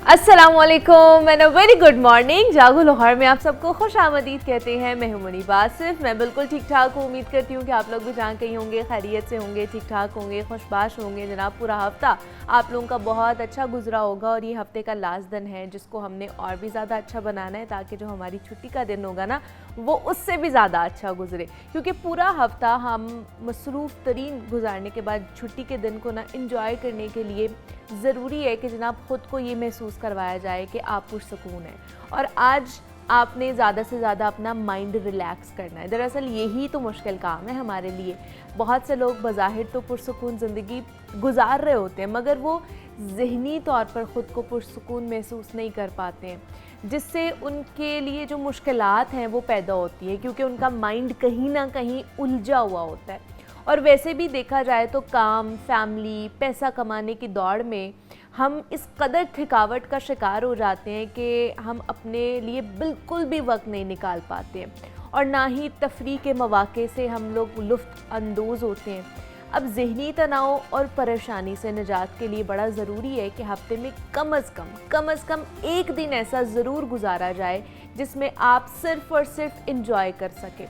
अस्सलामुअलैकुम and a very good morning. जागो लाहौर में आप सबको खुश आमदीद कहते हैं। मैं हूं मुनीब आसिफ। मैं बिल्कुल ठीक ठाक हूँ। उम्मीद करती हूँ कि आप लोग भी जहाँ कहीं होंगे खैरियत से होंगे, ठीक ठाक होंगे, खुशबाश होंगे। जनाब पूरा हफ्ता आप लोगों का बहुत अच्छा गुजरा होगा और ये हफ्ते का लास्ट दिन है जिसको हमने और भी ज़्यादा अच्छा बनाना है ताकि जो हमारी छुट्टी का दिन होगा ना वो उससे भी ज़्यादा अच्छा गुजरे, क्योंकि पूरा हफ्ता हम मसरूफ़ तरीन गुजारने के बाद छुट्टी के दिन को ना इंजॉय करने के लिए ज़रूरी है कि जनाब ख़ुद को ये महसूस करवाया जाए कि आप पुरसकून हैं और आज आपने ज़्यादा से ज़्यादा अपना माइंड रिलैक्स करना है। दरअसल यही तो मुश्किल काम है हमारे लिए। बहुत से लोग बज़ाहिर तो पुरसकून ज़िंदगी गुजार रहे होते हैं मगर वो ज़हनी तौर पर ख़ुद को पुरसकून महसूस नहीं कर पाते हैं, जिससे उनके लिए जो मुश्किलात हैं वो पैदा होती हैं क्योंकि उनका माइंड कहीं ना कहीं उलझा हुआ होता है। और वैसे भी देखा जाए तो काम, फैमिली, पैसा कमाने की दौड़ में हम इस कदर थकावट का शिकार हो जाते हैं कि हम अपने लिए बिल्कुल भी वक्त नहीं निकाल पाते हैं और ना ही तफरीह के मौक़े से हम लोग लुत्फ़ अंदोज़ होते हैं। अब ज़हनी तनाव और परेशानी से निजात के लिए बड़ा ज़रूरी है कि हफ्ते में कम अज़ कम एक दिन ऐसा ज़रूर गुजारा जाए जिसमें आप सिर्फ़ और सिर्फ इंजॉय कर सकें।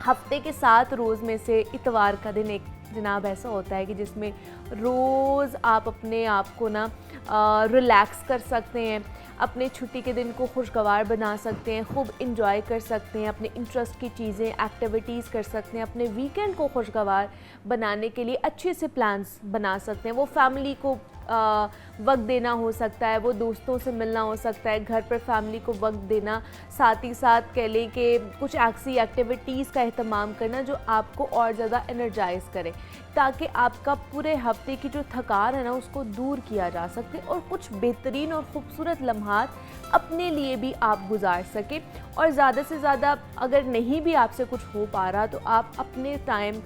हफ्ते के 7 रोज़ में से इतवार का दिन एक जनाब ऐसा होता है कि जिसमें रोज़ आप अपने आप को ना रिलैक्स कर सकते हैं, अपने छुट्टी के दिन को खुशगवार बना सकते हैं, खूब इंजॉय कर सकते हैं, अपने इंटरेस्ट की चीज़ें, एक्टिविटीज़ कर सकते हैं, अपने वीकेंड को खुशगवार बनाने के लिए अच्छे से प्लान्स बना सकते हैं। वो फैमिली को वक्त देना हो सकता है, वो दोस्तों से मिलना हो सकता है, घर पर फैमिली को वक्त देना, साथ ही साथ कह लें कि कुछ ऐसी एक्टिविटीज़ का एहतमाम करना जो आपको और ज़्यादा एनर्जाइज़ करे ताकि आपका पूरे हफ्ते की जो थकान है ना उसको दूर किया जा सके और कुछ बेहतरीन और ख़ूबसूरत लम्हात अपने लिए भी आप गुजार सकें। और ज़्यादा से ज़्यादा अगर नहीं भी आपसे कुछ हो पा रहा तो आप अपने टाइम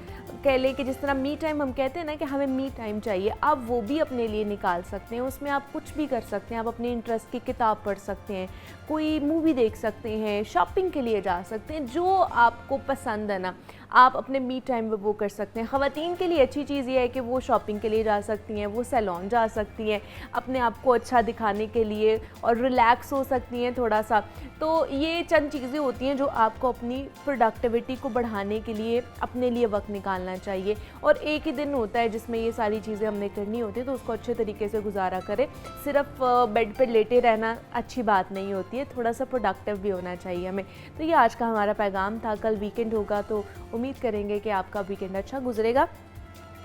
कह लें कि जिस तरह मी टाइम हम कहते हैं ना कि हमें मी टाइम चाहिए, आप वो भी अपने लिए निकाल सकते हैं। उसमें आप कुछ भी कर सकते हैं। आप अपने इंटरेस्ट की किताब पढ़ सकते हैं, कोई मूवी देख सकते हैं, शॉपिंग के लिए जा सकते हैं, जो आपको पसंद है ना आप अपने मी टाइम में वो कर सकते हैं। ख़वातीन के लिए अच्छी चीज़ ये है कि वो शॉपिंग के लिए जा सकती हैं, वो सैलून जा सकती हैं अपने आप को अच्छा दिखाने के लिए और रिलैक्स हो सकती हैं थोड़ा सा। तो ये चंद चीज़ें होती हैं जो आपको अपनी प्रोडक्टिविटी को बढ़ाने के लिए अपने लिए वक्त निकालना चाहिए। और एक ही दिन होता है जिसमें ये सारी चीज़ें हमने करनी होती है तो उसको अच्छे तरीके से गुजारा करें। सिर्फ बेड पर लेटे रहना अच्छी बात नहीं होती है, थोड़ा सा प्रोडक्टिव भी होना चाहिए हमें। तो ये आज का हमारा पैगाम था। कल वीकेंड होगा तो उम्मीद करेंगे कि आपका वीकेंड अच्छा गुजरेगा।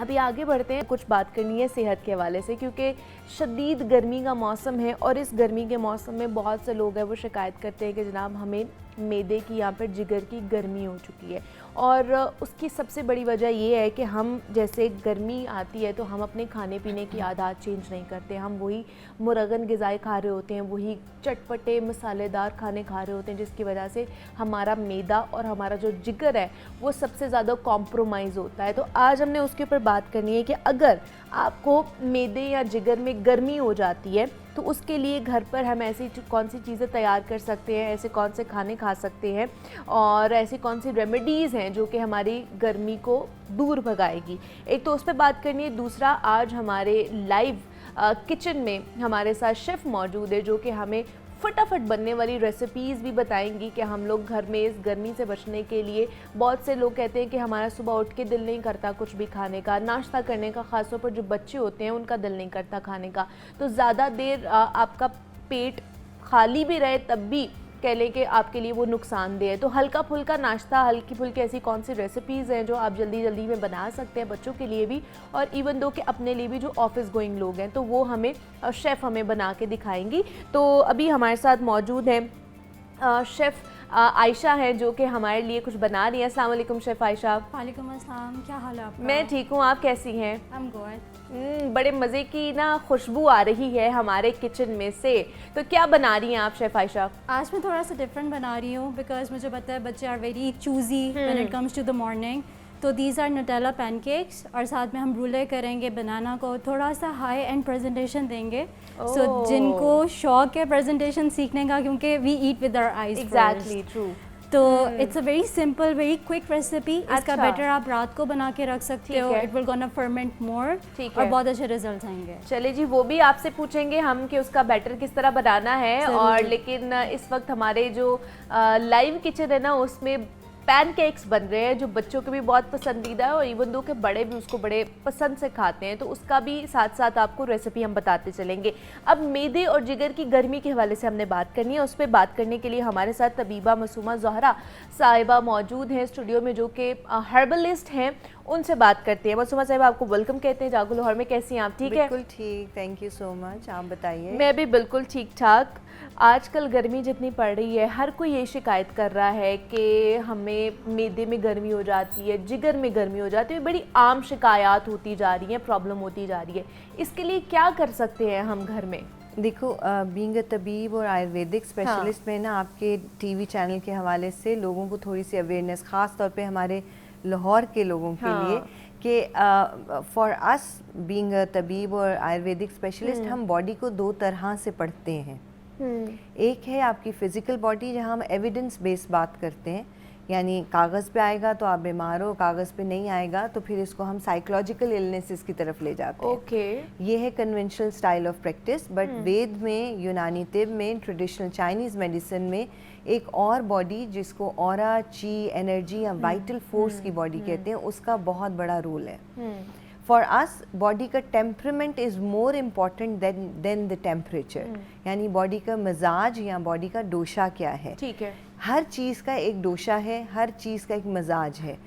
अभी आगे बढ़ते हैं। कुछ बात करनी है सेहत के हवाले से क्योंकि शदीद गर्मी का मौसम है और इस गर्मी के मौसम में बहुत से लोग हैं वो शिकायत करते हैं कि जनाब हमें मैदे की यहाँ पर जिगर की गर्मी हो चुकी है। और उसकी सबसे बड़ी वजह ये है कि हम जैसे गर्मी आती है तो हम अपने खाने पीने की आदत चेंज नहीं करते। हम वही मुरगन ग़िज़ाएँ खा रहे होते हैं, वही चटपटे मसालेदार खाने खा रहे होते हैं जिसकी वजह से हमारा मैदा और हमारा जो जिगर है वो सबसे ज़्यादा कॉम्प्रोमाइज़ होता है। तो आज हमने उसके ऊपर बात करनी है कि अगर आपको मैदे या जिगर में गर्मी हो जाती है तो उसके लिए घर पर हम ऐसी कौन सी चीज़ें तैयार कर सकते हैं, ऐसे कौन से खाने खा सकते हैं और ऐसी कौन सी रेमेडीज़ हैं जो कि हमारी गर्मी को दूर भगाएगी। एक तो उस पर बात करनी है। दूसरा, आज हमारे लाइव किचन में हमारे साथ शेफ़ मौजूद है जो कि हमें फटाफट बनने वाली रेसिपीज़ भी बताएंगी कि हम लोग घर में इस गर्मी से बचने के लिए। बहुत से लोग कहते हैं कि हमारा सुबह उठ के दिल नहीं करता कुछ भी खाने का, नाश्ता करने का, ख़ासतौर पर जो बच्चे होते हैं उनका दिल नहीं करता खाने का। तो ज़्यादा देर आपका पेट खाली भी रहे तब भी कह लें कि आपके लिए वो नुकसानदेह है। तो हल्का फुल्का नाश्ता, हल्की फुल्की ऐसी कौन सी रेसिपीज़ हैं जो आप जल्दी जल्दी में बना सकते हैं बच्चों के लिए भी और इवन दो कि अपने लिए भी जो ऑफिस गोइंग लोग हैं तो वो हमें शेफ़ हमें बना के दिखाएंगी। तो अभी हमारे साथ मौजूद हैं शेफ़ आयशा है जो कि हमारे लिए कुछ बना रही है। अस्सलाम वालेकुम शेफ़ आयशा। वालेकुम अस्सलाम, क्या हाल है आपका? मैं ठीक हूँ, आप कैसी हैं? I'm good। बड़े मज़े की ना खुशबू आ रही है हमारे किचन में से। तो क्या बना रही हैं आप शेफ़ आयशा? आज मैं थोड़ा सा डिफरेंट बना रही हूँ बिकॉज मुझे पता है बच्चे are very choosy when it comes to the morning. तो दीज आर नुटेला पैनकेक्स और साथ में हम रूले करेंगे बनाना को, थोड़ा सा हाई एंड प्रेजेंटेशन देंगे। सो जिनको शौक है प्रेजेंटेशन सीखने का क्योंकि we eat with our eyes. Exactly, true. तो it's a very simple very quick recipe. इसका बैटर आप रात को बना के रख सकते हो, it will gonna ferment more और बहुत अच्छे रिजल्ट आएंगे। चलिए जी, वो भी आपसे पूछेंगे हम कि उसका बैटर किस तरह बनाना है। और लेकिन इस वक्त हमारे जो लाइव किचन है ना, उसमें पैनकेक्स बन रहे हैं जो बच्चों के भी बहुत पसंदीदा है और इवन दो के बड़े भी उसको बड़े पसंद से खाते हैं, तो उसका भी साथ साथ आपको रेसिपी हम बताते चलेंगे। अब मैदे और जिगर की गर्मी के हवाले से हमने बात करनी है। उस पर बात करने के लिए हमारे साथ तबीबा मासूमा ज़ोहरा साहिबा मौजूद हैं स्टूडियो में, जो कि हर्बलिस्ट हैं। उनसे बात करते हैं। मासूमा साहिबा, आपको वेलकम कहते हैं जागो लाहौर में। कैसी हैं आप? ठीक है, बिल्कुल ठीक, थैंक यू सो मच। आप बताइए। मैं भी बिल्कुल ठीक ठाक। आजकल गर्मी जितनी पड़ रही है, हर कोई ये शिकायत कर रहा है कि हमें मैदे में गर्मी हो जाती है, जिगर में गर्मी हो जाती है। बड़ी आम शिकायत होती जा रही है, प्रॉब्लम होती जा रही है। इसके लिए क्या कर सकते हैं हम घर में? देखो, बीइंग अ तबीब और आयुर्वेदिक स्पेशलिस्ट में ना आपके टीवी चैनल के हवाले से लोगों को थोड़ी सी अवेयरनेस, ख़ास तौर पे हमारे लाहौर के लोगों के लिए, कि फॉर अस बीइंग अ तबीब और आयुर्वेदिक स्पेशलिस्ट हम बॉडी को दो तरह से पढ़ते हैं। एक है आपकी फ़िज़िकल बॉडी, जहाँ हम एविडेंस बेस्ड बात करते हैं, यानी कागज़ पे आएगा तो आप बीमार हो, कागज़ पे नहीं आएगा तो फिर इसको हम साइकोलॉजिकल इलनेसेस की तरफ ले जाते हैं। ये है conventional style of practice. But वेद में, यूनानी तिब में, ट्रेडिशनल चाइनीज़ मेडिसिन में एक और बॉडी जिसको ऑरा, ची, एनर्जी या वाइटल फोर्स की बॉडी कहते हैं, उसका बहुत बड़ा रोल है। फॉर अस बॉडी का temperament is more important than the temperature, यानी बॉडी का मिजाज या बॉडी का डोशा क्या है। ठीक है, हर चीज़ का एक डोशा है, हर चीज़ का एक मिजाज है।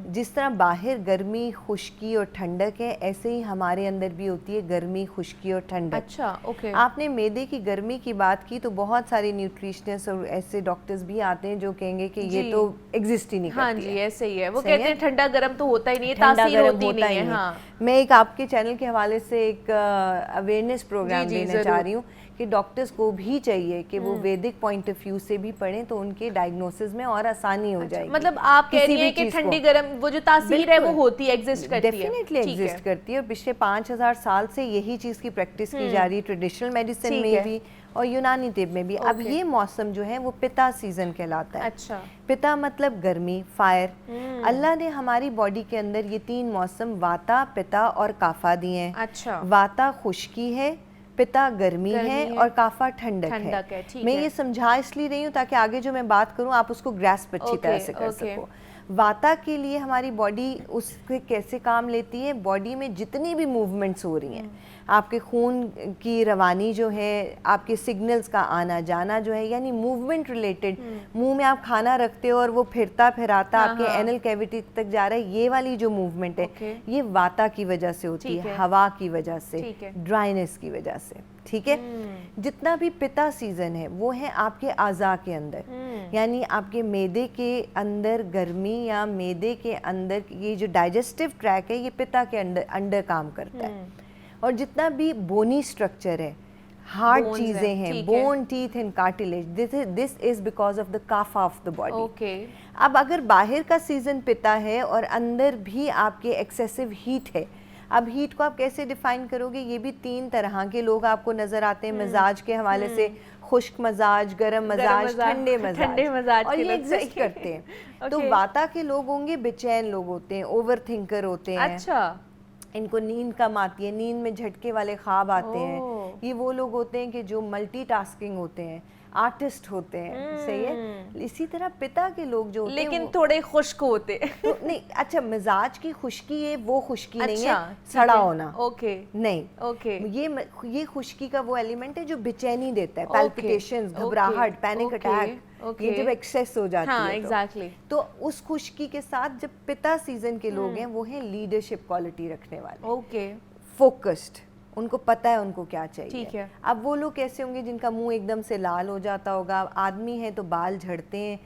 जिस तरह बाहर गर्मी, खुश्की और ठंडक है, ऐसे ही हमारे अंदर भी होती है गर्मी, खुश्की और ठंडक। अच्छा, ओके। आपने मैदे की गर्मी की बात की तो बहुत सारे न्यूट्रिशनिस्ट और ऐसे डॉक्टर्स भी आते हैं जो कहेंगे कि ये तो एग्जिस्ट ही नहीं करती। हाँ जी, ऐसे ही है। वो कहते हैं ठंडा गर्म तो होता ही नहीं है, ठंडा तासीर गर्म होती होता नहीं ही है। नहीं। हाँ, मैं एक आपके चैनल के हवाले से एक अवेयरनेस प्रोग्राम देना चाह रही हूँ कि डॉक्टर्स को भी चाहिए कि वो वैदिक पॉइंट ऑफ व्यू से भी पढ़ें तो उनके डायग्नोसिस में और आसानी हो जाएगी। मतलब आप कह रही हैं कि ठंडी गर्म वो जो तासीर है वो होती है, एग्जिस्ट करती है। डेफिनेटली एग्जिस्ट करती है और पिछले 5000 साल से यही चीज़ की प्रैक्टिस की जा रही है, ट्रेडिशनल मेडिसिन में भी और यूनानी तिब में भी। अब ये मौसम जो है वो पिता सीजन कहलाता है। अच्छा, पिता मतलब गर्मी, फायर। अल्लाह ने हमारी बॉडी के अंदर ये 3 मौसम वाता, पिता और काफा दिए हैं। अच्छा, वाता खुश्की है, पिता गर्मी है और काफा ठंडक है। मैं ये समझा इसलिए रही हूँ ताकि आगे जो मैं बात करूँ आप उसको ग्रैस्प अच्छी तरह से कर सको। वाता के लिए हमारी बॉडी उसके कैसे काम लेती है, बॉडी में जितनी भी मूवमेंट्स हो रही हैं, आपके खून की रवानी जो है, आपके सिग्नल्स का आना जाना जो है, यानी मूवमेंट रिलेटेड, मुंह में आप खाना रखते हो और वो फिरता फिराता आपके एनल कैविटी तक जा रहा है, ये वाली जो मूवमेंट है ये वाता की वजह से होती है, हवा की वजह से, ड्राइनेस की वजह से। ठीक है। जितना भी पिता सीजन है वो है आपके आज़ा के अंदर, यानी आपके मैदे के अंदर गर्मी या मैदे के अंदर ये जो डाइजेस्टिव ट्रैक है ये पिता के अंडर काम करता है। और जितना भी बोनी स्ट्रक्चर है, हार्ड चीजें हैं, bone, teeth and cartilage, this is because of the kapha of the body. अब अगर बाहर का सीजन पिता है और अंदर भी आपके एक्सेसिव हीट है, अब हीट को आप कैसे डिफाइन करोगे? ये भी 3 तरह के लोग आपको नजर आते हैं मिजाज के हवाले से, खुश्क मजाज, गर्म मजाज, ठंडे मजाज, और ये एग्जिस्ट करते हैं। तो वाता के लोग होंगे बेचैन लोग होते हैं, ओवर थिंकर होते हैं। अच्छा, इनको नींद कम आती है, नींद में झटके वाले ख्वाब आते हैं। ये वो लोग होते हैं कि जो मल्टीटास्किंग होते हैं, आर्टिस्ट होते हैं। सही है। इसी तरह पिता के लोग जो होते लेकिन थोड़े खुश्क होते हैं। तो नहीं, अच्छा, मिजाज की खुश्की है वो खुश्की नहीं है सड़ा होना। ओके, नहीं, ये खुश्की का वो एलिमेंट है जो बेचैनी देता है, पैल्पिटेशंस, घबराहट, पैनिक अटैक, ये जब एक्सेस हो जाती है। एग्जैक्टली। तो उस खुश्की के साथ जब पिता सीजन के लोग हैं वो हैं लीडरशिप क्वालिटी रखने वाले। ओके, फोकस्ड, उनको पता है उनको क्या चाहिए। ठीक है। अब वो लोग कैसे होंगे जिनका मुंह एकदम से लाल हो जाता होगा, आदमी है तो बाल झड़ते हैं,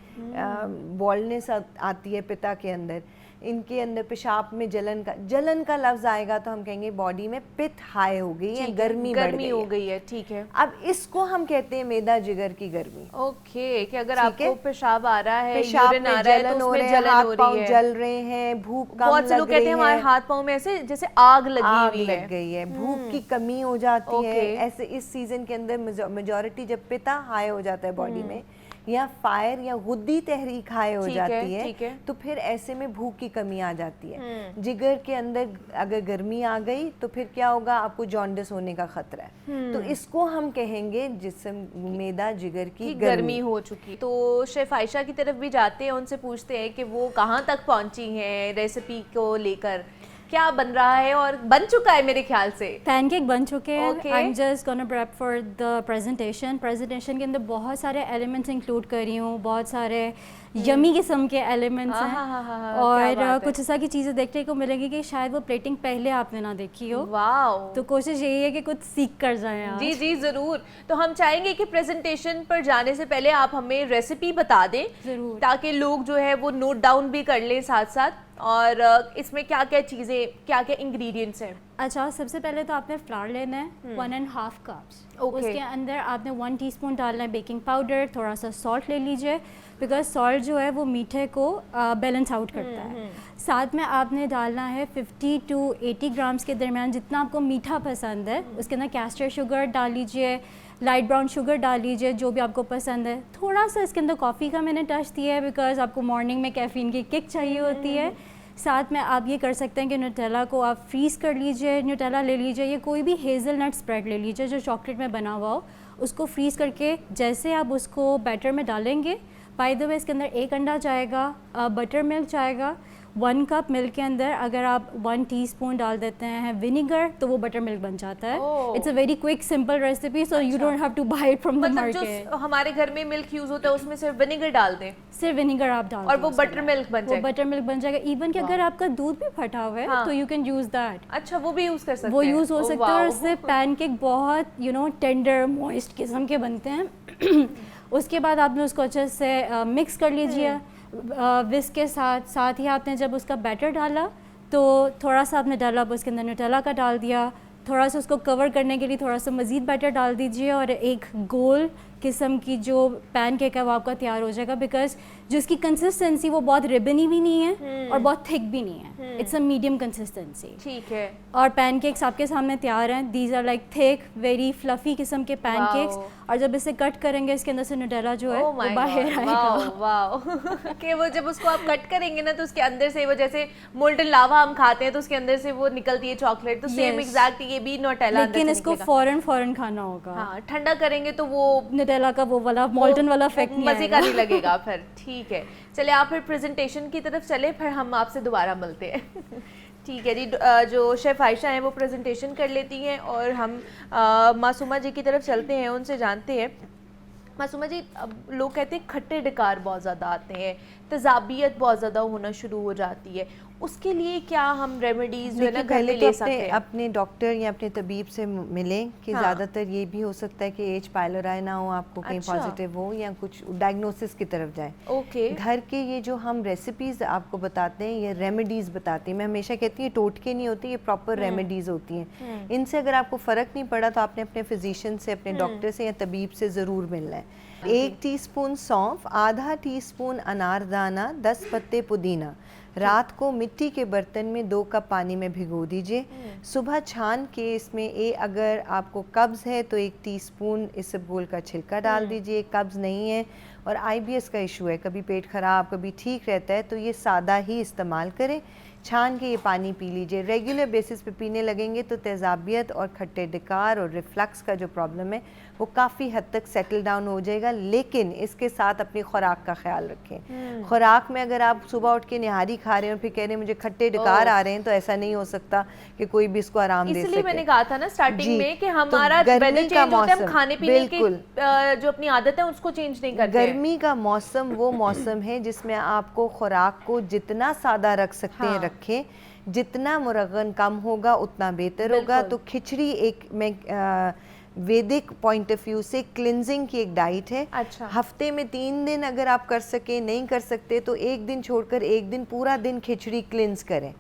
बॉल्डनेस आती है पिता के अंदर, इनके अंदर पेशाब में जलन का लफ्ज आएगा तो हम कहेंगे बॉडी में पित्त हाई हो गई है, गर्मी हो गई है। ठीक है। अब इसको हम कहते हैं मैदा जिगर की गर्मी। ओके, कि अगर आपको पेशाब आ रहा है, पेशाब में जलन हो रही है, हाथ पांव जल रहे हैं, भूख कम लग रही है, बहुत से लोग कहते हैं हमारे हाथ पांव में ऐसे जैसे आग लग गई है, भूख की कमी हो जाती है। ऐसे इस सीजन के अंदर मेजॉरिटी जब पिता हाई हो जाता है बॉडी में, या फायर या गुद्दी तहरीक हाई हो जाती है तो फिर ऐसे में भूख की कमी आ जाती है। जिगर के अंदर अगर गर्मी आ गई तो फिर क्या होगा, आपको जॉन्डिस होने का खतरा है। तो इसको हम कहेंगे जिस्म मैदा जिगर की गर्मी हो चुकी। तो शेफ आयशा की तरफ भी जाते हैं, उनसे पूछते हैं कि वो कहाँ तक पहुँची हैं रेसिपी को लेकर, क्या बन रहा है और बन चुका है मेरे ख्याल से। पैनकेक बन चुके हैं। I am just gonna prep for the presentation के अंदर बहुत सारे एलिमेंट्स इंक्लूड कर रही हूँ, बहुत सारे यमी किस्म के एलिमेंट्स हैं और कुछ ऐसा की चीज़ें देखने को मिलेगी कि शायद वो प्लेटिंग पहले आपने ना देखी हो। वाओ। तो कोशिश यही है कि कुछ सीख कर जाएं आप। जी जी ज़रूर। तो हम चाहेंगे कि प्रेजेंटेशन पर जाने से पहले आप हमें रेसिपी बता दें ज़रूर, ताकि लोग जो है वो नोट डाउन भी कर लें साथ साथ, और इसमें क्या क्या चीज़ें, क्या क्या इंग्रेडिएंट्स हैं। अच्छा, सबसे पहले तो आपने फ्लावर लेना है 1.5 कप्स। उसके अंदर आपने 1 टीस्पून डालना है बेकिंग पाउडर, थोड़ा सा सॉल्ट ले लीजिए बिकॉज सॉल्ट जो है वो मीठे को बैलेंस आउट करता है। साथ में आपने डालना है 50 to 80 ग्राम्स के दरमियान, जितना आपको मीठा पसंद है। उसके अंदर कैस्टर शुगर डाल लीजिए, लाइट ब्राउन शुगर डाल लीजिए, जो भी आपको पसंद है। थोड़ा सा इसके अंदर कॉफ़ी का मैंने टच दिया है बिकॉज आपको मॉर्निंग में कैफ़ीन की किक चाहिए होती है। साथ में आप ये कर सकते हैं कि न्यूटेला को आप फ्रीज़ कर लीजिए। न्यूटेला ले लीजिए, ये कोई भी हेज़लनट स्प्रेड ले लीजिए जो चॉकलेट में बना हुआ हो, उसको फ्रीज़ करके जैसे आप उसको बैटर में डालेंगे, बाय द वे इसके अंदर 1 अंडा जाएगा, बटर मिल्क जाएगा। 1 कप मिल्क के अंदर अगर आप 1 टीस्पून डाल देते हैं विनीगर तो वो बटर मिल्क बन जाता है। It's a very quick simple recipe, so you don't have to buy it from the market. जो हमारे घर में मिल्क यूज होता है उसमें सिर्फ विनीगर डाल दें, सिर्फ विनीगर आप डाल और वो बटर मिल्क बन जाएगा। वो बटर मिल्क बन जाएगा। इवन कि अगर आपका दूध भी फटा हुआ है तो यू कैन यूज दैट। अच्छा, वो भी यूज कर सकते हैं। वो यूज हो सकता है और उससे पैनकेक बहुत टेंडर मॉइस्ट किस्म के बनते हैं। उसके बाद आपने उसको अच्छे से मिक्स कर लीजिए विस्क के साथ ही आपने जब उसका बैटर डाला तो थोड़ा सा आपने डाला, अब उसके अंदर न्यूटेला का डाल दिया, थोड़ा सा उसको कवर करने के लिए थोड़ा सा मज़ीद बैटर डाल दीजिए और एक गोल किस्म की जो पैनकेक है वो आपका तैयार हो जाएगा। बिकॉज जो इसकी कंसिस्टेंसी वो बहुत रिबनी भी नहीं है और बहुत थिक भी नहीं है, इट्स अ मीडियम कंसिस्टेंसी। ठीक है। और पैनकेक्स आपके सामने तैयार हैं। These are like thick very fluffy किस्म के पैनकेक्स, और जब इसे कट करेंगे इसके अंदर से न्यूटेला जो है वो बाहर आएगा। वाओ कि वो जब उसको आप कट करेंगे ना तो उसके अंदर से वो जैसे मोल्टन लावा हम खाते हैं तो उसके अंदर से वो निकलती है चॉकलेट, तो सेम एग्जैक्ट ये भी न्यूटेला। लेकिन इसको फौरन खाना होगा। हाँ, ठंडा करेंगे तो वो न्यूटेला का वो वाला मोल्टन वाला इफेक्ट मजे का नहीं लगेगा फिर। ठीक है, चलिए आप फिर प्रेजेंटेशन की तरफ चले, फिर हम आपसे दोबारा मिलते हैं। ठीक है जी। जो शेफ़ आयशा हैं वो प्रेजेंटेशन कर लेती हैं और हम मासूमा जी की तरफ चलते हैं, उनसे जानते हैं। मासूमा जी, अब लोग कहते हैं खट्टे डकार बहुत ज़्यादा आते हैं, तेज़ाबियत बहुत ज़्यादा होना शुरू हो जाती है, उसके लिए क्या हम रेमेडीज जो है ना घर में ले सकते हैं? अपने डॉक्टर या अपने तबीब से मिलें कि ज़्यादातर ये भी हो सकता है कि एच पायलोराई ना हो, आपको कहीं पॉजिटिव हो या कुछ डायग्नोसिस की तरफ जाए। ओके। घर के ये जो हम रेसिपीज़ आपको बताते हैं ये रेमेडीज़ बताते हैं। मैं हमेशा कहती हूँ टोटके नहीं होते, ये प्रॉपर रेमेडीज़ होती हैं। इनसे अगर आपको फ़र्क नहीं पड़ा तो आपने अपने फिजिशियन से, अपने डॉक्टर से या तबीब से ज़रूर मिलना है। 1 टीस्पून सौंफ, आधा टीस्पून अनारदाना, 10 पत्ते पुदीना रात को मिट्टी के बर्तन में 2 कप पानी में भिगो दीजिए। सुबह छान के इसमें अगर आपको कब्ज़ है तो 1 टीस्पून इसबगोल का छिलका डाल दीजिए। कब्ज़ नहीं है और IBS का इशू है, कभी पेट ख़राब कभी ठीक रहता है, तो ये सादा ही इस्तेमाल करें। छान के ये पानी पी लीजिए। रेगुलर बेसिस पे पीने लगेंगे तो तेज़ाबियत और खट्टे डकार और रिफ्लक्स का जो प्रॉब्लम है वो काफ़ी हद तक सेटल डाउन हो जाएगा। लेकिन इसके साथ अपनी खुराक का ख्याल रखें। खुराक में अगर आप सुबह उठ के निहारी खा रहे हैं और फिर कह रहे हैं मुझे खट्टे डकार आ रहे हैं, तो ऐसा नहीं हो सकता कि कोई भी इसको आराम दे सके। इसलिए मैंने कहा था ना स्टार्टिंग में कि हमारा वेदर चेंज होता है, हम खाने पीने की जो अपनी आदत है उसको चेंज नहीं करते। गर्मी का मौसम वो मौसम है जिसमें आपको खुराक को जितना सादा रख सकते हैं रखें, जितना मुरगन कम होगा उतना बेहतर होगा। तो खिचड़ी एक वैदिक पॉइंट ऑफ व्यू से क्लिनजिंग की एक डाइट है। अच्छा। हफ्ते में 3 दिन अगर आप कर सके, नहीं कर सकते तो 1 दिन छोड़कर 1 दिन पूरा दिन खिचड़ी क्लिनज करें।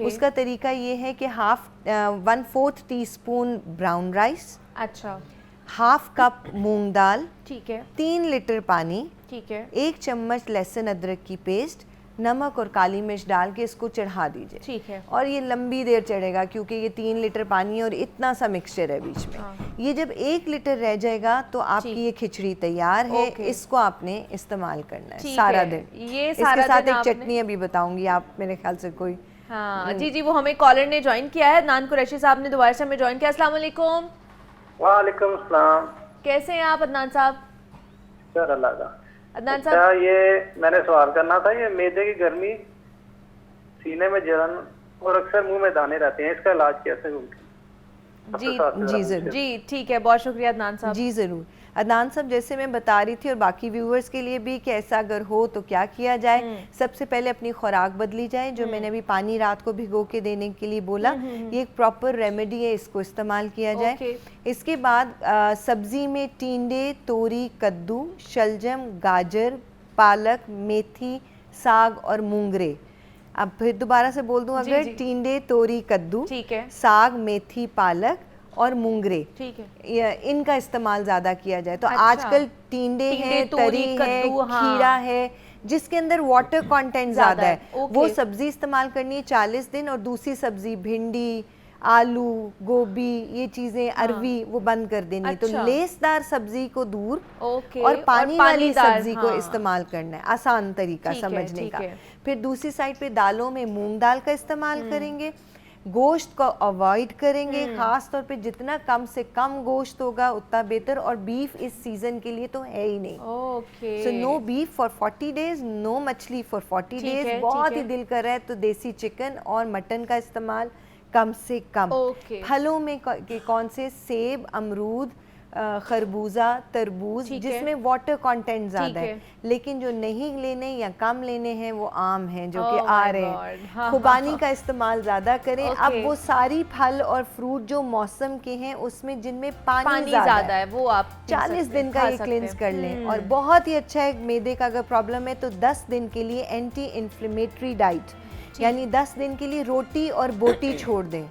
उसका तरीका ये है कि 1/4 टीस्पून ब्राउन राइस, अच्छा, 1/2 कप मूंग दाल, ठीक है, 3 लीटर पानी, ठीक है, 1 चम्मच लहसुन अदरक की पेस्ट, नमक और काली मिर्च डाल के इसको चढ़ा दीजिए। ठीक है। और ये लंबी देर चढ़ेगा क्योंकि ये 3 लीटर पानी और इतना सा मिक्सचर है बीच में। ये जब 1 लीटर रह जाएगा तो आपकी ये खिचड़ी तैयार है। इसको आपने इस्तेमाल करना है सारा दिन। ये इसके साथ एक चटनी अभी बताऊंगी, आप मेरे ख्याल से कोई हाँ जी जी, वो हमें कॉलर ने ज्वाइन किया है, अदनान कुरैशी साहब ने दोबारा से हमें ज्वाइन किया। अस्सलाम वालेकुम। वालेकुम सलाम। कैसे हैं आप अदनान साहब? सर अल्लाह का। अदनान साहब, ये मैंने सवाल करना था, ये मैदे की गर्मी, सीने में जलन और अक्सर मुंह में दाने रहते हैं, इसका इलाज कैसे होगा? जी जरूर जी ठीक है, बहुत शुक्रिया अदनान साहब। जी ज़रूर अदनान साहब, जैसे मैं बता रही थी और बाकी व्यूअर्स के लिए भी कि ऐसा अगर हो तो क्या किया जाए। सबसे पहले अपनी खुराक बदली जाए, जो मैंने अभी पानी रात को भिगो के देने के लिए बोला, ये एक प्रॉपर रेमेडी है, इसको इस्तेमाल किया जाए। इसके बाद सब्जी में टिंडे, तोरी, कद्दू, शलजम, गाजर, पालक, मेथी, साग और मूंगरे। अब फिर दोबारा से बोल दूं, अगर टिंडे, तोरी, कद्दू, ठीक है, साग, मेथी, पालक और मूंगरे, ठीक है, इनका इस्तेमाल ज्यादा किया जाए। तो आजकल टिंडे हैं, तरी है, खीरा है, जिसके अंदर वाटर कंटेंट ज्यादा है, वो सब्जी इस्तेमाल करनी है 40 दिन। और दूसरी सब्जी भिंडी, आलू, गोभी, ये चीजें, अरवी, वो बंद कर देनी। तो लेसदार सब्जी को दूर और पानी वाली सब्जी को इस्तेमाल करना है। आसान तरीका समझने का। फिर दूसरी साइड पे दालों में मूंग दाल का इस्तेमाल करेंगे, गोश्त को अवॉइड करेंगे, खास तौर पे जितना कम से कम गोश्त होगा उतना बेहतर। और बीफ इस सीजन के लिए तो है ही नहीं। So no beef for 40 days, no मछली फॉर 40 डेज। बहुत ही दिल कर रहा है तो देसी चिकन और मटन का इस्तेमाल कम से कम। फलों में कौन से? सेब, अमरूद, खरबूजा, तरबूज, जिसमें वाटर कंटेंट ज्यादा है। लेकिन जो नहीं लेने या कम लेने हैं वो आम हैं जो कि आ रहे हैं। खुबानी का इस्तेमाल ज्यादा करें। अब वो सारी फल और फ्रूट जो मौसम के हैं उसमें जिनमें पानी ज्यादा है वो आप 40 दिन का ये क्लींस कर लें। और बहुत ही अच्छा है, मैदे का अगर प्रॉब्लम है तो 10 दिन के लिए एंटी इन्फ्लेमेटरी डाइट, यानी 10 दिन के लिए रोटी और बोटी छोड़ दें।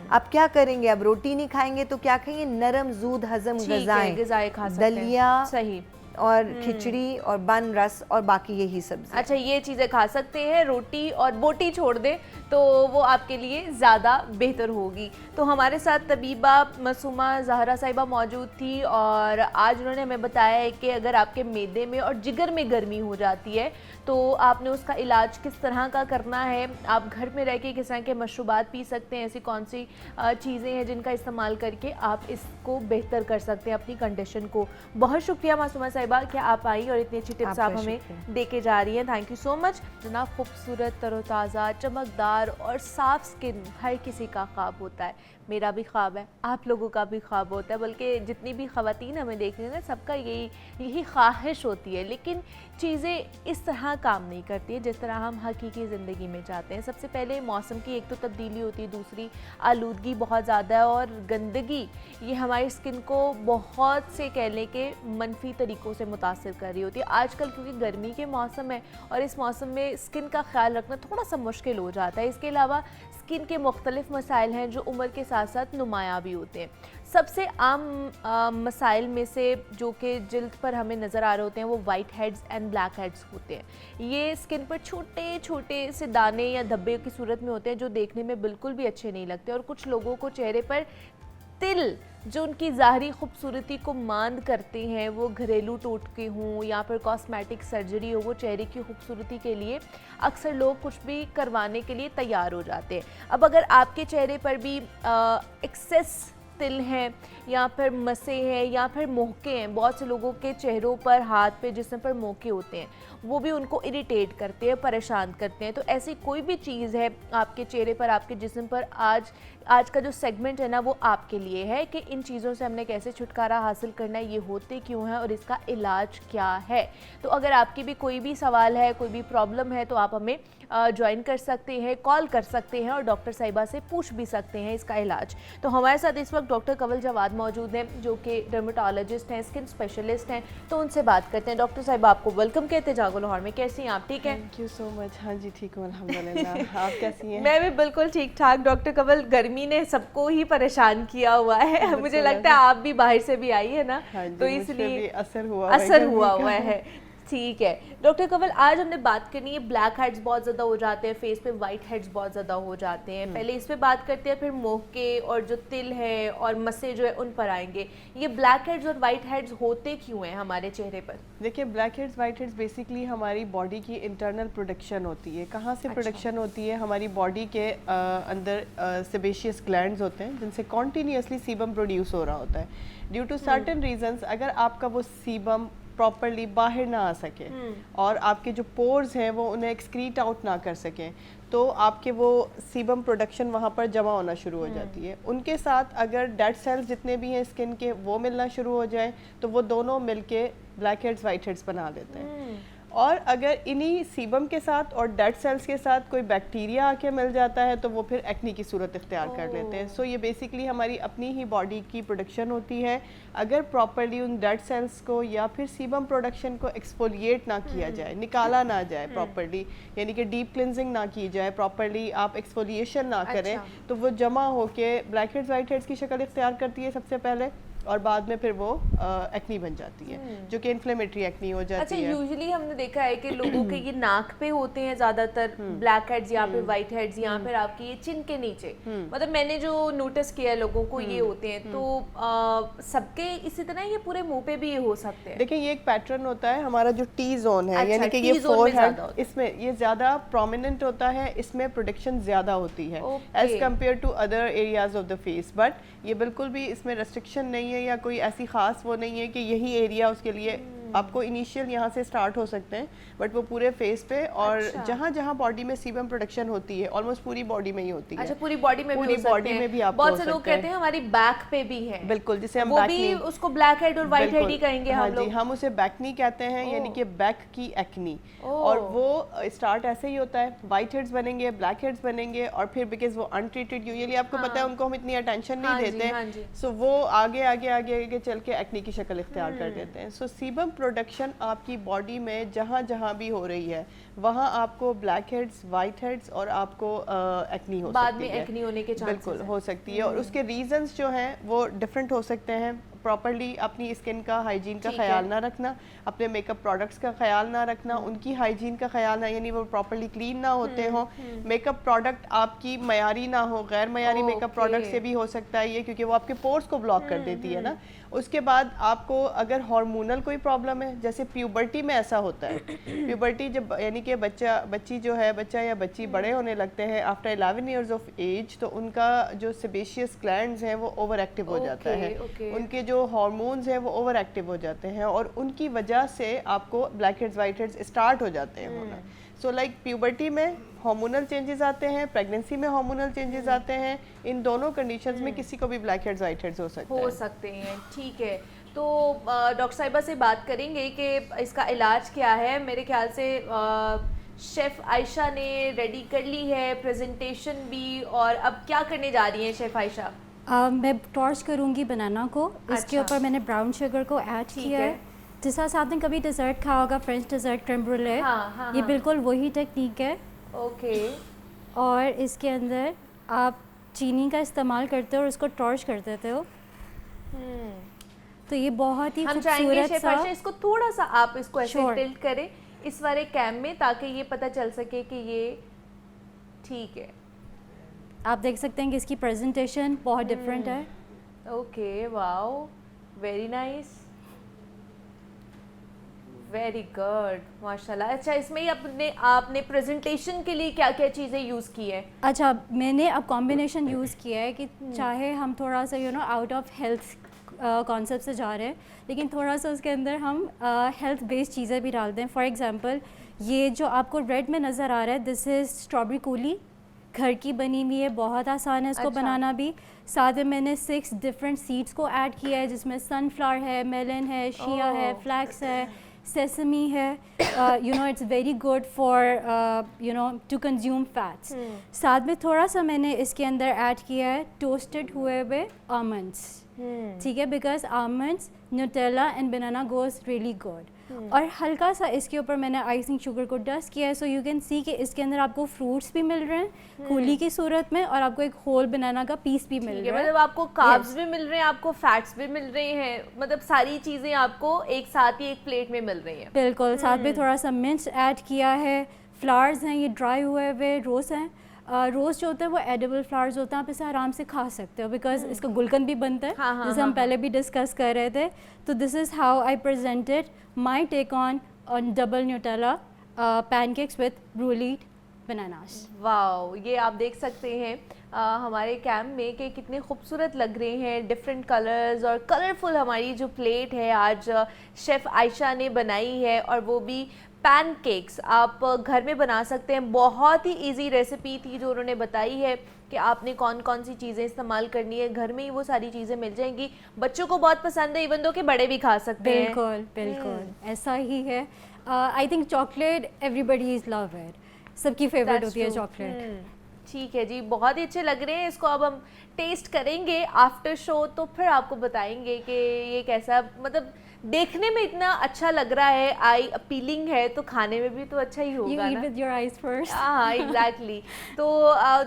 अब क्या करेंगे? अब रोटी नहीं खाएंगे तो क्या खाएंगे? नरम जूद हजम ग़िज़ाएं खा सकते हैं, दलिया, सही, और खिचड़ी और बन रस और बाकी यही सब्जी। अच्छा, ये चीज़ें खा सकते हैं। रोटी और बोटी छोड़ दें तो वो आपके लिए ज़्यादा बेहतर होगी। तो हमारे साथ तबीबा मासूमा ज़हरा साहिबा मौजूद थी और आज उन्होंने हमें बताया है कि अगर आपके मैदे में और जिगर में गर्मी हो जाती है तो आपने उसका इलाज किस तरह का करना है। आप घर में रह के किस तरह के मशरूबात पी सकते हैं, ऐसी कौन सी चीज़ें हैं जिनका इस्तेमाल करके आप इसको बेहतर कर सकते हैं अपनी कंडीशन को। बहुत शुक्रिया मासूमा साहिबा कि आप आई और इतनी अच्छी टिप्स आप हमें दे के जा रही हैं। Thank you so much. जनाब, खूबसूरत, तरोताज़ा, चमकदार और साफ स्किन हर किसी का ख्वाब होता है। मेरा भी ख्वाब है, आप लोगों का भी ख्वाब होता है, बल्कि जितनी भी ख़वातीन हमें देख रही हैं सबका यही ख्वाहिश होती है। लेकिन चीज़ें इस तरह काम नहीं करती है जिस तरह हम हकीकी ज़िंदगी में चाहते हैं। सबसे पहले मौसम की एक तो तब्दीली होती है, दूसरी आलूदगी बहुत ज़्यादा है और गंदगी ये हमारी स्किन को बहुत से कह लें कि मनफी तरीक़ों से मुतासिर कर रही होती है। आजकल क्योंकि गर्मी के मौसम है और इस मौसम में स्किन का ख्याल रखना थोड़ा सा मुश्किल हो जाता है। इसके अलावा स्किन के मुख्तलिफ मसाइल हैं जो उम्र के साथ साथ नुमायाँ भी होते हैं। सबसे आम मसाइल में से जो कि जिल्द पर हमें नज़र आ रहे होते हैं वो white heads and black heads होते हैं। ये स्किन पर छोटे छोटे से दाने या धब्बे की सूरत में होते हैं जो देखने में बिल्कुल भी अच्छे नहीं लगते। और कुछ लोगों को चेहरे पर तिल जो उनकी ज़ाहरी खूबसूरती को मांद करते हैं, वो घरेलू टोटके हों या फिर कॉस्मेटिक सर्जरी हो, वो चेहरे की खूबसूरती के लिए अक्सर लोग कुछ भी करवाने के लिए तैयार हो जाते हैं। अब अगर आपके चेहरे पर भी एक्सेस तिल हैं या फिर मसे हैं या फिर मोहके हैं, बहुत से लोगों के चेहरों पर, हाथ पे, जिस्म पर मोहके होते हैं, वो भी उनको इरिटेट करते हैं, परेशान करते हैं। तो ऐसी कोई भी चीज़ है आपके चेहरे पर, आपके जिस्म पर, आज का जो सेगमेंट है ना वो आपके लिए है कि इन चीज़ों से हमने कैसे छुटकारा हासिल करना है, ये होते क्यों हैं और इसका इलाज क्या है। तो अगर आपकी भी कोई भी सवाल है, कोई भी प्रॉब्लम है तो आप हमें ज्वाइन कर सकते हैं, कॉल कर सकते हैं और डॉक्टर साहिबा से पूछ भी सकते हैं इसका इलाज। तो हमारे साथ इस वक्त डॉक्टर कंवल जवाद मौजूद हैं जो कि डर्मेटोलॉजिस्ट हैं, स्किन स्पेशलिस्ट हैं। तो उनसे बात करते हैं। डॉक्टर साहिबा, आपको वेलकम कहते हैं जागो लाहौर में। कैसी हैं आप? ठीक है, थैंक यू सो मच। हाँ जी, ठीक हूँ अल्हम्दुलिल्लाह। आप कैसी हैं? मैं भी बिल्कुल ठीक ठाक। डॉक्टर कंवल, गर्मी ने सबको ही परेशान किया हुआ है, मुझे लगता है आप भी बाहर से भी आई है ना, हाँ, तो इसलिए असर हुआ है। ठीक है डॉक्टर कंवल, आज हमने बात करनी है ब्लैक हेड्स बहुत ज़्यादा हो जाते हैं, फेस पे वाइट हेड्स बहुत ज़्यादा हो जाते हैं। पहले इस पे बात करते हैं, फिर मुंह के और जो तिल है और मस्से जो है उन पर आएंगे। ये ब्लैक हेड्स और वाइट हेड्स होते क्यों हैं हमारे चेहरे पर? देखिए, black heads white heads basically हमारी बॉडी की इंटरनल प्रोडक्शन होती है। कहाँ से प्रोडक्शन होती है? हमारी बॉडी के अंदर सेबेशियस ग्लैंड्स होते हैं जिनसे कॉन्टीन्यूसली सीबम प्रोड्यूस हो रहा होता है। ड्यू टू सर्टेन रीजंस अगर आपका वो सीबम प्रॉपरली बाहर ना आ सके और आपके जो पोर्स हैं वो उन्हें एक्सक्रीट आउट ना कर सकें, तो आपके वो सीबम प्रोडक्शन वहाँ पर जमा होना शुरू हो जाती है। उनके साथ अगर डेड सेल्स जितने भी हैं स्किन के वो मिलना शुरू हो जाए तो वो दोनों मिलके ब्लैक हेड्स वाइट हेड्स बना देते हैं। और अगर इन्हीं सीबम के साथ और डेड सेल्स के साथ कोई बैक्टीरिया आके मिल जाता है तो वो फिर एक्नी की सूरत इख्तियार कर लेते हैं। सो ये बेसिकली हमारी अपनी ही बॉडी की प्रोडक्शन होती है। अगर प्रॉपरली उन डेड सेल्स को या फिर सीबम प्रोडक्शन को एक्सफोलिएट ना किया जाए, निकाला ना जाए प्रॉपरली, यानी कि डीप क्लिनजिंग ना की जाए, प्रॉपरली आप एक्सफोलिएशन ना करें, तो वो जमा होके ब्लैक हेड्स वाइट हेड्स की शक्ल इख्तियार करती है सबसे पहले, और बाद में फिर वो एक्नी बन जाती है जो कि इन्फ्लेमेटरी एक्नी हो जाती है। अच्छा, यूजुअली हमने देखा है कि लोगों के ये नाक पे होते हैं ज्यादातर ब्लैक हेड्स या फिर वाइट हेड्स, या फिर आपकी ये चिन के नीचे, मतलब मैंने जो नोटिस किया है लोगों को ये होते हैं। तो सबके इसी तरह ये पूरे मुंह पे भी ये हो सकते हैं? देखिए, ये एक पैटर्न होता है हमारा जो टी जोन है, यानी कि ये फोरहेड, इसमें ये ज्यादा प्रोमिनेंट होता है, इसमें प्रोडक्शन ज्यादा होती है as compare to other areas of the face. But ये बिल्कुल भी इसमें रेस्ट्रिक्शन नहीं है या कोई ऐसी खास वो नहीं है कि यही एरिया उसके लिए आपको इनिशियल यहाँ से स्टार्ट हो सकते हैं, बट वो पूरे फेस पे और जहाँ जहाँ बॉडी में सीबम प्रोडक्शन होती है ऑलमोस्ट पूरी बॉडी में ही होती है। अच्छा, पूरी बॉडी में पूरी बॉडी में भी आपको बहुत से लोग कहते हैं हमारी बैक पे भी है। बिल्कुल, जिसे हम वो भी उसको ब्लैक हेड और व्हाइट हेड ही कहेंगे हम लोग। हम उसे बैकनी कहते हैं, यानी कि बैक की एक्नी। और वो स्टार्ट ऐसे ही होता है, व्हाइट हेड्स बनेंगे, ब्लैक हेड्स बनेंगे, और फिर बिकॉज वो अनट्रीटेड यूजुअली आपको पता है उनको हम इतनी अटेंशन नहीं देते, सो वो आगे आगे आगे आगे चल के एक्नी की शक्ल इख्तियार कर देते हैं। सो सीबम प्रोडक्शन आपकी बॉडी में जहाँ जहाँ भी हो रही है वहाँ आपको ब्लैक हेड्स, वाइट हेड्स और आपको एक्नी हो सकती है, बाद में एक्नी होने के चांसेस बिल्कुल हो सकती है। और उसके रीजंस जो हैं वो डिफरेंट हो सकते हैं। प्रॉपर्ली अपनी स्किन का हाइजीन का ख्याल ना रखना, अपने मेकअप प्रोडक्ट्स का ख्याल ना रखना, उनकी हाइजीन का ख्याल ना, यानी वो प्रॉपर्ली क्लीन ना होते हों, मेकअप प्रोडक्ट आपकी मयारी ना हो, गैर मयारी मेकअप प्रोडक्ट से भी हो सकता है ये, क्योंकि वो आपके पोर्स को ब्लॉक कर देती है ना। उसके बाद आपको अगर हार्मोनल कोई प्रॉब्लम है, जैसे प्यूबर्टी में ऐसा होता है, प्यूबर्टी जब यानी कि बच्ची जो है, बच्चा या बच्ची बड़े होने लगते हैं आफ्टर 11 इयर्स ऑफ एज, तो उनका जो सेबेशियस ग्लैंड्स हैं वो ओवर एक्टिव हो जाता है, उनके जो हार्मोन्स हैं वो ओवर एक्टिव हो जाते हैं, और उनकी वजह से आपको black heads white heads start हो जाते हैं होना। सो लाइक प्यूबर्टी में हार्मोनल चेंजेस आते हैं, प्रेगनेंसी में हार्मोनल चेंजेस आते हैं, इन दोनों कंडीशंस में किसी को भी ब्लैक हेड्स वाइट हेड्स हो सकते हैं। ठीक है, तो डॉक्टर साहिबा से बात करेंगे कि इसका इलाज क्या है। मेरे ख्याल से शेफ़ आयशा ने रेडी कर ली है प्रेजेंटेशन भी, और अब क्या करने जा रही हैं शेफ़ आयशा? मैं टॉर्च करूँगी बनाना को, इसके ऊपर मैंने ब्राउन शुगर को ऐड किया है। जिस तरह आपने कभी डिज़र्ट खाया होगा, फ्रेंच डिज़र्ट क्रीम ब्रूले, ये बिल्कुल वही टेक्निक है। ओके। और इसके अंदर आप चीनी का इस्तेमाल करते हो और उसको टॉर्च कर देते हो, तो ये बहुत ही खूबसूरत सा। इसको थोड़ा सा आप इसको ऐसे टिल्ट करें इस वाले कैम में, ताकि ये पता चल सके कि ये ठीक है। आप देख सकते हैं कि इसकी प्रेजेंटेशन बहुत डिफरेंट है। Okay, wow, very nice, very good, माशाल्लाह। अच्छा, इसमें ही आपने प्रेजेंटेशन के लिए क्या क्या चीज़ें यूज़ की है? अच्छा, मैंने अब कॉम्बिनेशन यूज़ किया है कि चाहे हम थोड़ा सा आउट ऑफ हेल्थ कॉन्सेप्ट से जा रहे हैं, लेकिन थोड़ा सा उसके अंदर हम हेल्थ बेस्ड चीज़ें भी डाल दें। फॉर एग्जांपल, ये जो आपको रेड में नज़र आ रहा है, दिस इज़ स्ट्रॉबेरी कूली, घर की बनी हुई है, बहुत आसान है इसको बनाना भी। साथ में मैंने 6 डिफरेंट सीड्स को ऐड किया है, जिसमें सनफ्लावर है, मेलन है, शिया है, फ्लैक्स है, सेसमी है। It's very good for to consume fats. साथ में थोड़ा सा मैंने इसके अंदर ऐड किया है टोस्टेड हुए हुए आमंड्स, ठीक है, because almonds, Nutella and banana goes really good. और हल्का सा इसके ऊपर मैंने आइसिंग शुगर को डस्ट किया है, सो यू कैन सी कि इसके अंदर आपको फ्रूट्स भी मिल रहे हैं कूली की सूरत में, और आपको एक होल बनाना का पीस भी मिल रहा है। मतलब आपको कार्ब्स भी मिल रहे हैं, आपको फैट्स भी मिल रहे हैं, मतलब सारी चीज़ें आपको एक साथ ही एक प्लेट में मिल रही हैं। बिल्कुल, साथ में थोड़ा सा मिंच ऐड किया है, फ्लावर्स हैं ये ड्राई हुए हुए रोज़ हैं। रोज़ जो होता है वो एडिबल फ्लावर्स होते हैं, आप इसे आराम से खा सकते हो बिकॉज इसका गुलकंद भी बनता है, जैसे हम पहले भी डिस्कस कर रहे थे। तो this is how I presented my take on double Nutella pancakes with bruleed bananas. Wow, ये आप देख सकते हैं हमारे कैंप में कि कितने खूबसूरत लग रहे हैं, डिफरेंट कलर्स और कलरफुल हमारी जो प्लेट है आज शेफ़ आयशा ने बनाई है, और वो भी पैनकेक्स आप घर में बना सकते हैं। बहुत ही इजी रेसिपी थी जो उन्होंने बताई है कि आपने कौन कौन सी चीज़ें इस्तेमाल करनी है, घर में ही वो सारी चीज़ें मिल जाएंगी। बच्चों को बहुत पसंद है, इवन दो कि बड़े भी खा सकते हैं। बिल्कुल बिल्कुल ऐसा ही है। I think chocolate everybody is love it, सबकी फेवरेट होती है चॉकलेट। ठीक है जी, बहुत ही अच्छे लग रहे हैं। इसको अब हम टेस्ट करेंगे आफ्टर शो, तो फिर आपको बताएंगे कि ये कैसा, मतलब देखने में इतना अच्छा लग रहा है, आई अपीलिंग है, तो खाने में भी तो अच्छा ही होगा ना। You eat with your eyes first. हाँ एग्जैक्टली। तो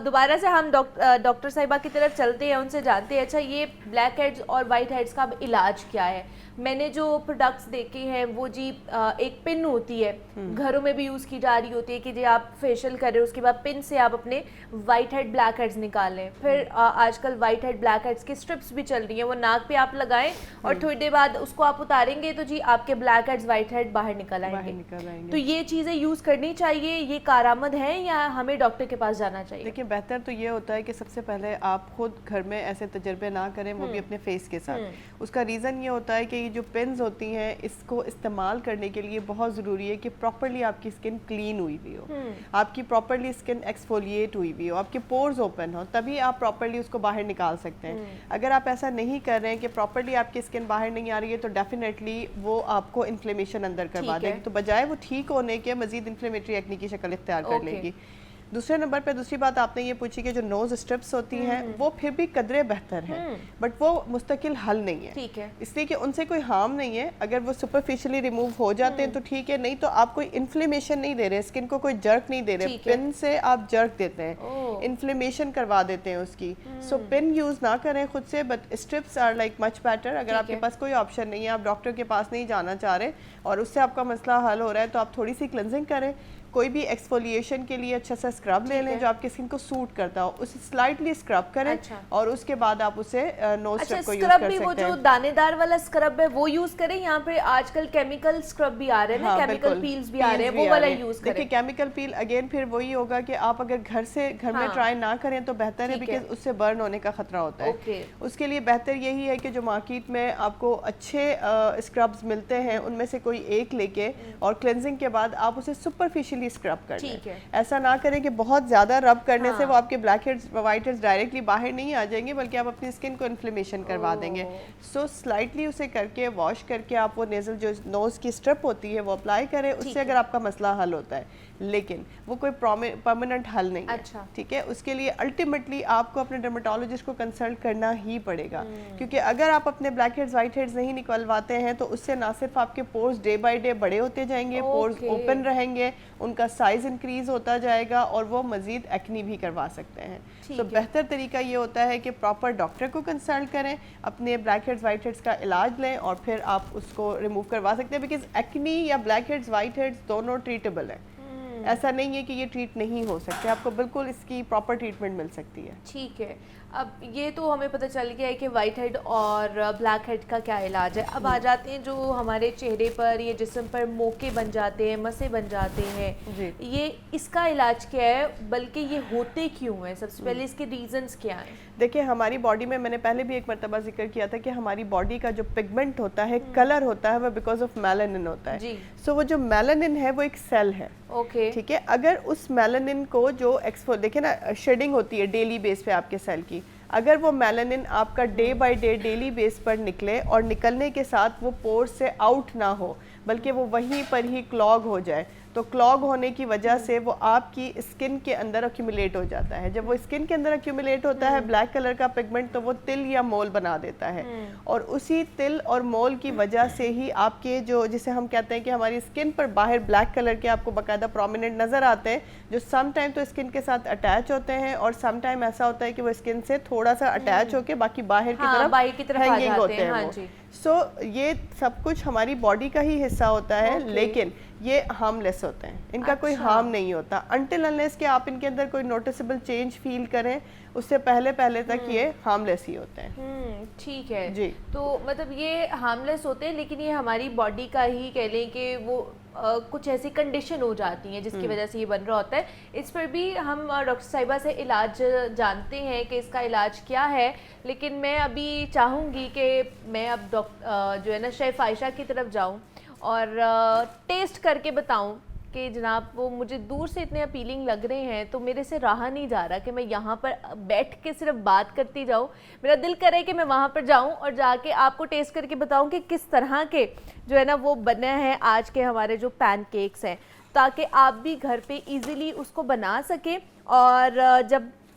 दोबारा से हम डॉक्टर साहिबा की तरफ चलते हैं, उनसे जानते हैं अच्छा ये ब्लैक हेड्स और वाइट हेड्स का अब इलाज क्या है। मैंने जो प्रोडक्ट्स देखे हैं वो जी एक पिन होती है, घरों में भी यूज़ की जा रही होती है कि जी आप फेशियल कर रहे हो उसके बाद पिन से आप अपने वाइट हेड ब्लैक हेड्स निकाल लें। फिर आजकल वाइट हेड ब्लैक हेड्स की स्ट्रिप्स भी चल रही हैं, वो नाक पे आप लगाएं और थोड़ी देर बाद उसको आप उतारेंगे तो जी आपके ब्लैक हेड्स वाइट हेड बाहर निकल आएंगे। तो ये चीज़ें यूज़ करनी चाहिए, ये कारआमद है या हमें डॉक्टर के पास जाना चाहिए? देखिए बेहतर तो ये होता है कि सबसे पहले आप खुद घर में ऐसे तजर्बे ना करें, वो भी अपने फेस के साथ। उसका रीज़न ये होता है कि जो पिन्स होती हैं इसको इस्तेमाल करने के लिए बहुत ज़रूरी है कि प्रॉपरली आपकी स्किन क्लीन हुई हुई हो, आपकी प्रॉपरली स्किन एक्सफोलिएट हुई हुई हो, आपके पोर्स ओपन हो, तभी आप प्रॉपरली उसको बाहर निकाल सकते हैं। अगर आप ऐसा नहीं कर रहे हैं कि प्रॉपरली आपकी स्किन बाहर नहीं आ रही है तो डेफिनेटली वो आपको इन्फ्लेमेशन अंदर करवा देगी, तो बजाय वो ठीक होने के मजीद इन्फ्लेमेटरी एक्ने की शक्ल इख्तियार कर लेगी। दूसरे नंबर पे दूसरी बात आपने ये पूछी कि जो नोज स्ट्रिप्स होती हैं वो फिर भी कदरे बेहतर हैं, बट वो मुस्तकिल हल नहीं है। ठीक है, इसलिए कि उनसे कोई हार्म नहीं है, अगर वो सुपरफिशियली रिमूव हो जाते हैं तो ठीक है, नहीं तो आप कोई इन्फ्लेमेशन नहीं दे रहे, स्किन को कोई जर्क नहीं दे रहे। पिन से आप जर्क देते हैं, इन्फ्लेमेशन करवा देते हैं उसकी। सो पिन यूज ना करें खुद से, but strips are like much better. अगर आपके पास कोई ऑप्शन नहीं है, आप डॉक्टर के पास नहीं जाना चाह रहे और उससे आपका मसला हल हो रहा है, तो आप थोड़ी सी क्लेंजिंग करें। कोई भी एक्सफोलिएशन के लिए अच्छा सा स्क्रब ले लें जो आपकी स्किन को सूट करता हो, उसे स्लाइटली स्क्रब करें। और उसके बाद आप उसे नोज स्क्रब को यूज कर सकते हैं। वो जो दानेदार वाला स्क्रब है वो यूज करें, यहाँ पे आजकल केमिकल स्क्रब भी आ रहे हैं ना, केमिकल पील्स भी आ रहे हैं, वो वाला यूज करें। देखिए केमिकल पील अगेन फिर वही होगा कि आप अगर घर में ट्राई ना करें तो बेहतर है, बिकॉज उससे बर्न होने का खतरा होता है। उसके लिए बेहतर यही है कि जो मार्केट में आपको अच्छे स्क्रब्स मिलते हैं उनमें से कोई एक लेके और क्लेंजिंग के बाद आप उसे सुपरफिशियली स्क्रब कर लें। ऐसा ना करें कि बहुत ज्यादा रब करने से वो आपके black heads white heads directly बाहर नहीं आ जाएंगे, बल्कि आप अपनी स्किन को इन्फ्लेमेशन करवा देंगे। सो स्लाइटली उसे करके वॉश करके आप वो नेजल जो नोज की स्ट्रिप होती है वो अप्लाई करें, उससे अगर आपका मसला हल होता है, लेकिन वो कोई परमानेंट हल नहीं है। ठीक है, उसके लिए अल्टीमेटली आपको अपने डर्मेटोलॉजिस्ट को कंसल्ट करना ही पड़ेगा, क्योंकि अगर आप अपने ब्लैक हेड्स व्हाइट हेड्स नहीं निकलवाते हैं तो उससे ना सिर्फ आपके पोर्स डे बाय डे बड़े होते जाएंगे, पोर्स ओपन रहेंगे, उनका साइज इंक्रीज होता जाएगा और वो मजीद एक्नी भी करवा सकते हैं। तो बेहतर तरीका ये होता है कि प्रॉपर डॉक्टर को कंसल्ट करें, अपने ब्लैक हेड्स व्हाइट हेड्स का इलाज लें और फिर आप उसको रिमूव करवा सकते हैं, बिकॉज एक्नी या ब्लैक हेड्स व्हाइट हेड्स दोनों ट्रीटेबल है। ऐसा नहीं है कि ये ट्रीट नहीं हो सकते, आपको बिल्कुल इसकी प्रॉपर ट्रीटमेंट मिल सकती है। ठीक है, अब ये तो हमें पता चल गया है कि वाइट हेड और ब्लैक हेड का क्या इलाज है। अब आ जाते हैं जो हमारे चेहरे पर या जिस्म पर मोके बन जाते हैं, मसे बन जाते हैं, ये इसका इलाज क्या है, बल्कि ये होते क्यों हैं, सबसे पहले इसके रीजंस क्या हैं? देखिए हमारी बॉडी में, मैंने पहले भी एक मरतबा जिक्र किया था कि हमारी बॉडी का जो पिगमेंट होता है, कलर होता है, वो बिकॉज ऑफ मेलानिन होता है। सो वो जो मेलानिन है वो एक सेल है। ठीक है, अगर उस मेलानिन को जो देखिए ना शेडिंग होती है डेली बेस पे आपके सेल की, अगर वो मेलानिन आपका day by day daily base पर निकले और निकलने के साथ वो पोर्स से आउट ना हो, बल्कि वो वहीं पर ही क्लॉग हो जाए। तो क्लॉग होने की वजह से वो आपकी स्किन के अंदर अक्यूमुलेट हो जाता है। जब वो स्किन के अंदर अक्यूमुलेट होता है ब्लैक कलर का पिगमेंट, तो वो तिल या मोल बना देता है। और उसी तिल और मोल की वजह से ही आपके जो, जिसे हम कहते हैं कि हमारी स्किन पर बाहर ब्लैक कलर के आपको बाकायदा प्रोमिनेंट नज़र आते हैं, जो सम टाइम तो स्किन के साथ अटैच होते हैं और सम टाइम ऐसा होता है कि वो स्किन से थोड़ा सा अटैच होके बाकी बाहर की तरफ हैंगिंग होते हैं वो। सो ये सब कुछ हमारी बॉडी का ही हिस्सा होता है, लेकिन ये हार्मलेस होते हैं, इनका कोई हार्म नहीं होता अनटिल अनलेस कि आप इनके अंदर कोई नोटिसेबल चेंज फील करें, उससे पहले तक ये हार्मलेस ही होते हैं। ठीक है जी। तो मतलब ये हार्मलेस होते हैं, लेकिन ये हमारी बॉडी का ही कह लें कि वो कुछ ऐसी कंडीशन हो जाती हैं जिसकी वजह से ये बन रहा होता है। इस पर भी हम डॉक्टर साहिबा से इलाज जानते हैं कि इसका इलाज क्या है, लेकिन मैं अभी चाहूँगी कि मैं अब जो है ना शेफ़ आयशा की तरफ जाऊँ और टेस्ट करके बताऊं कि जनाब वो मुझे दूर से इतने अपीलिंग लग रहे हैं, तो मेरे से रहा नहीं जा रहा कि मैं यहाँ पर बैठ के सिर्फ बात करती जाऊँ। मेरा दिल करे कि मैं वहाँ पर जाऊँ और जाके आपको टेस्ट करके बताऊँ कि किस तरह के जो है ना वो बने हैं आज के हमारे जो पैनकेक्स हैं, ताकि आप भी घर पे इजीली उसको बना सकें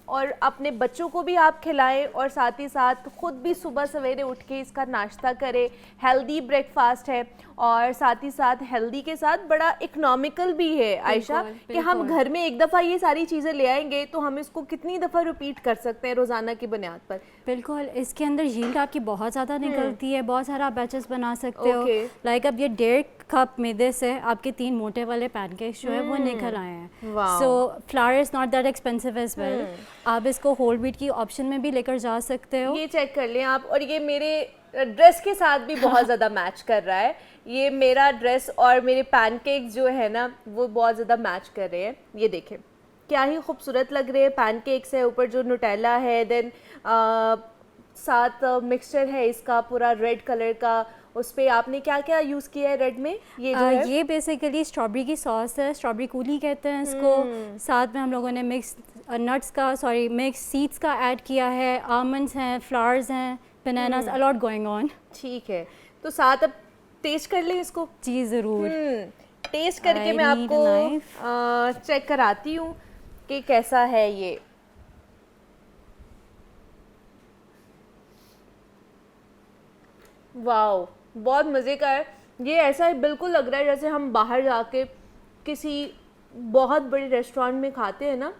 और अपने बच्चों को भी आप खिलाएं और साथ ही साथ ख़ुद भी सुबह सवेरे उठ के इसका नाश्ता करें। हेल्दी ब्रेकफास्ट है और साथ ही साथ हेल्दी के साथ बड़ा इकोनॉमिकल भी है आयशा, कि हम घर में एक दफ़ा ये सारी चीज़ें ले आएंगे तो हम इसको कितनी दफ़ा रिपीट कर सकते हैं रोज़ाना की बुनियाद पर। बिल्कुल, इसके अंदर यील्ड आपकी बहुत ज़्यादा निकलती है, बहुत सारा बैचेस बना सकते हो। लाइक अब ये 1.5 कप मैदे से आपके 3 मोटे वाले पैनकेक्स जो है वो निकल आए हैं। So flower is not that expensive as well. आप इसको होल व्हीट की ऑप्शन में भी लेकर जा सकते हो। ये चेक कर लें आप, और ये मेरे ड्रेस के साथ भी बहुत ज़्यादा मैच कर रहा है। ये मेरा ड्रेस और मेरे पैनकेक्स जो है ना वो बहुत ज़्यादा मैच कर रहे हैं। ये देखें क्या ही खूबसूरत लग रहे हैं पैनकेक्स है, ऊपर जो नुटेला है, देन साथ मिक्सचर है इसका पूरा रेड कलर का। उस पे आपने क्या क्या यूज़ किया है रेड में? ये जो है ये बेसिकली स्ट्रॉबेरी की सॉस है, स्ट्रॉबेरी कूली कहते हैं इसको। साथ में हम लोगों ने मिक्स सीड्स का ऐड किया है, आमंड्स हैं, फ्लावर्स हैं, bananas, a lot going on. ठीक है, तो साथ अब टेस्ट कर लें इसको। जी ज़रूर। टेस्ट करके मैं आपको चेक कराती हूँ कि कैसा है ये। वाओ, बहुत मज़े का है ये। ऐसा ही बिल्कुल लग रहा है जैसे हम बाहर जाके किसी बहुत बड़े रेस्टोरेंट में खाते हैं ना,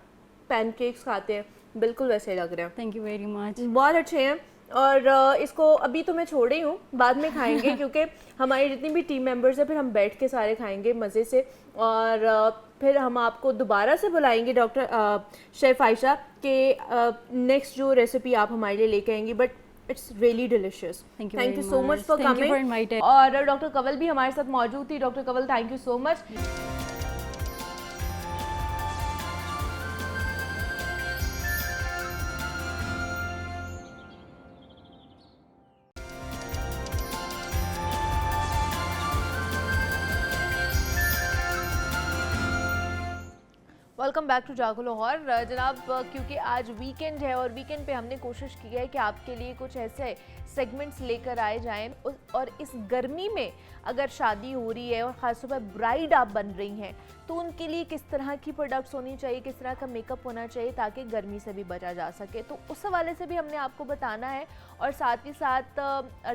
पैनकेक्स खाते हैं, बिल्कुल वैसे लग रहे हैं। Thank you very much. बहुत अच्छे हैं। और इसको अभी तो मैं छोड़ रही हूँ, बाद में खाएंगे क्योंकि हमारी जितनी भी टीम मेंबर्स हैं फिर हम बैठ के सारे खाएंगे मज़े से। और फिर हम आपको दोबारा से बुलाएंगे डॉक्टर शेफ़ आयशा के नेक्स्ट जो रेसिपी आप हमारे लिए लेके आएंगी। But it's really delicious. Thank you so much for coming. और डॉक्टर कंवल भी हमारे साथ मौजूद थी। Doctor Kanwal, thank you so much. Welcome back to Jago Lahore. जनाब, क्योंकि आज वीकेंड है और वीकेंड पे हमने कोशिश की है कि आपके लिए कुछ ऐसे सेगमेंट्स लेकर आए जाएं। और इस गर्मी में अगर शादी हो रही है और ख़ासतौर पर ब्राइड आप बन रही हैं तो उनके लिए किस तरह की प्रोडक्ट्स होनी चाहिए, किस तरह का मेकअप होना चाहिए ताकि गर्मी से भी बचा जा सके, तो उस हवाले से भी हमने आपको बताना है। और साथ ही साथ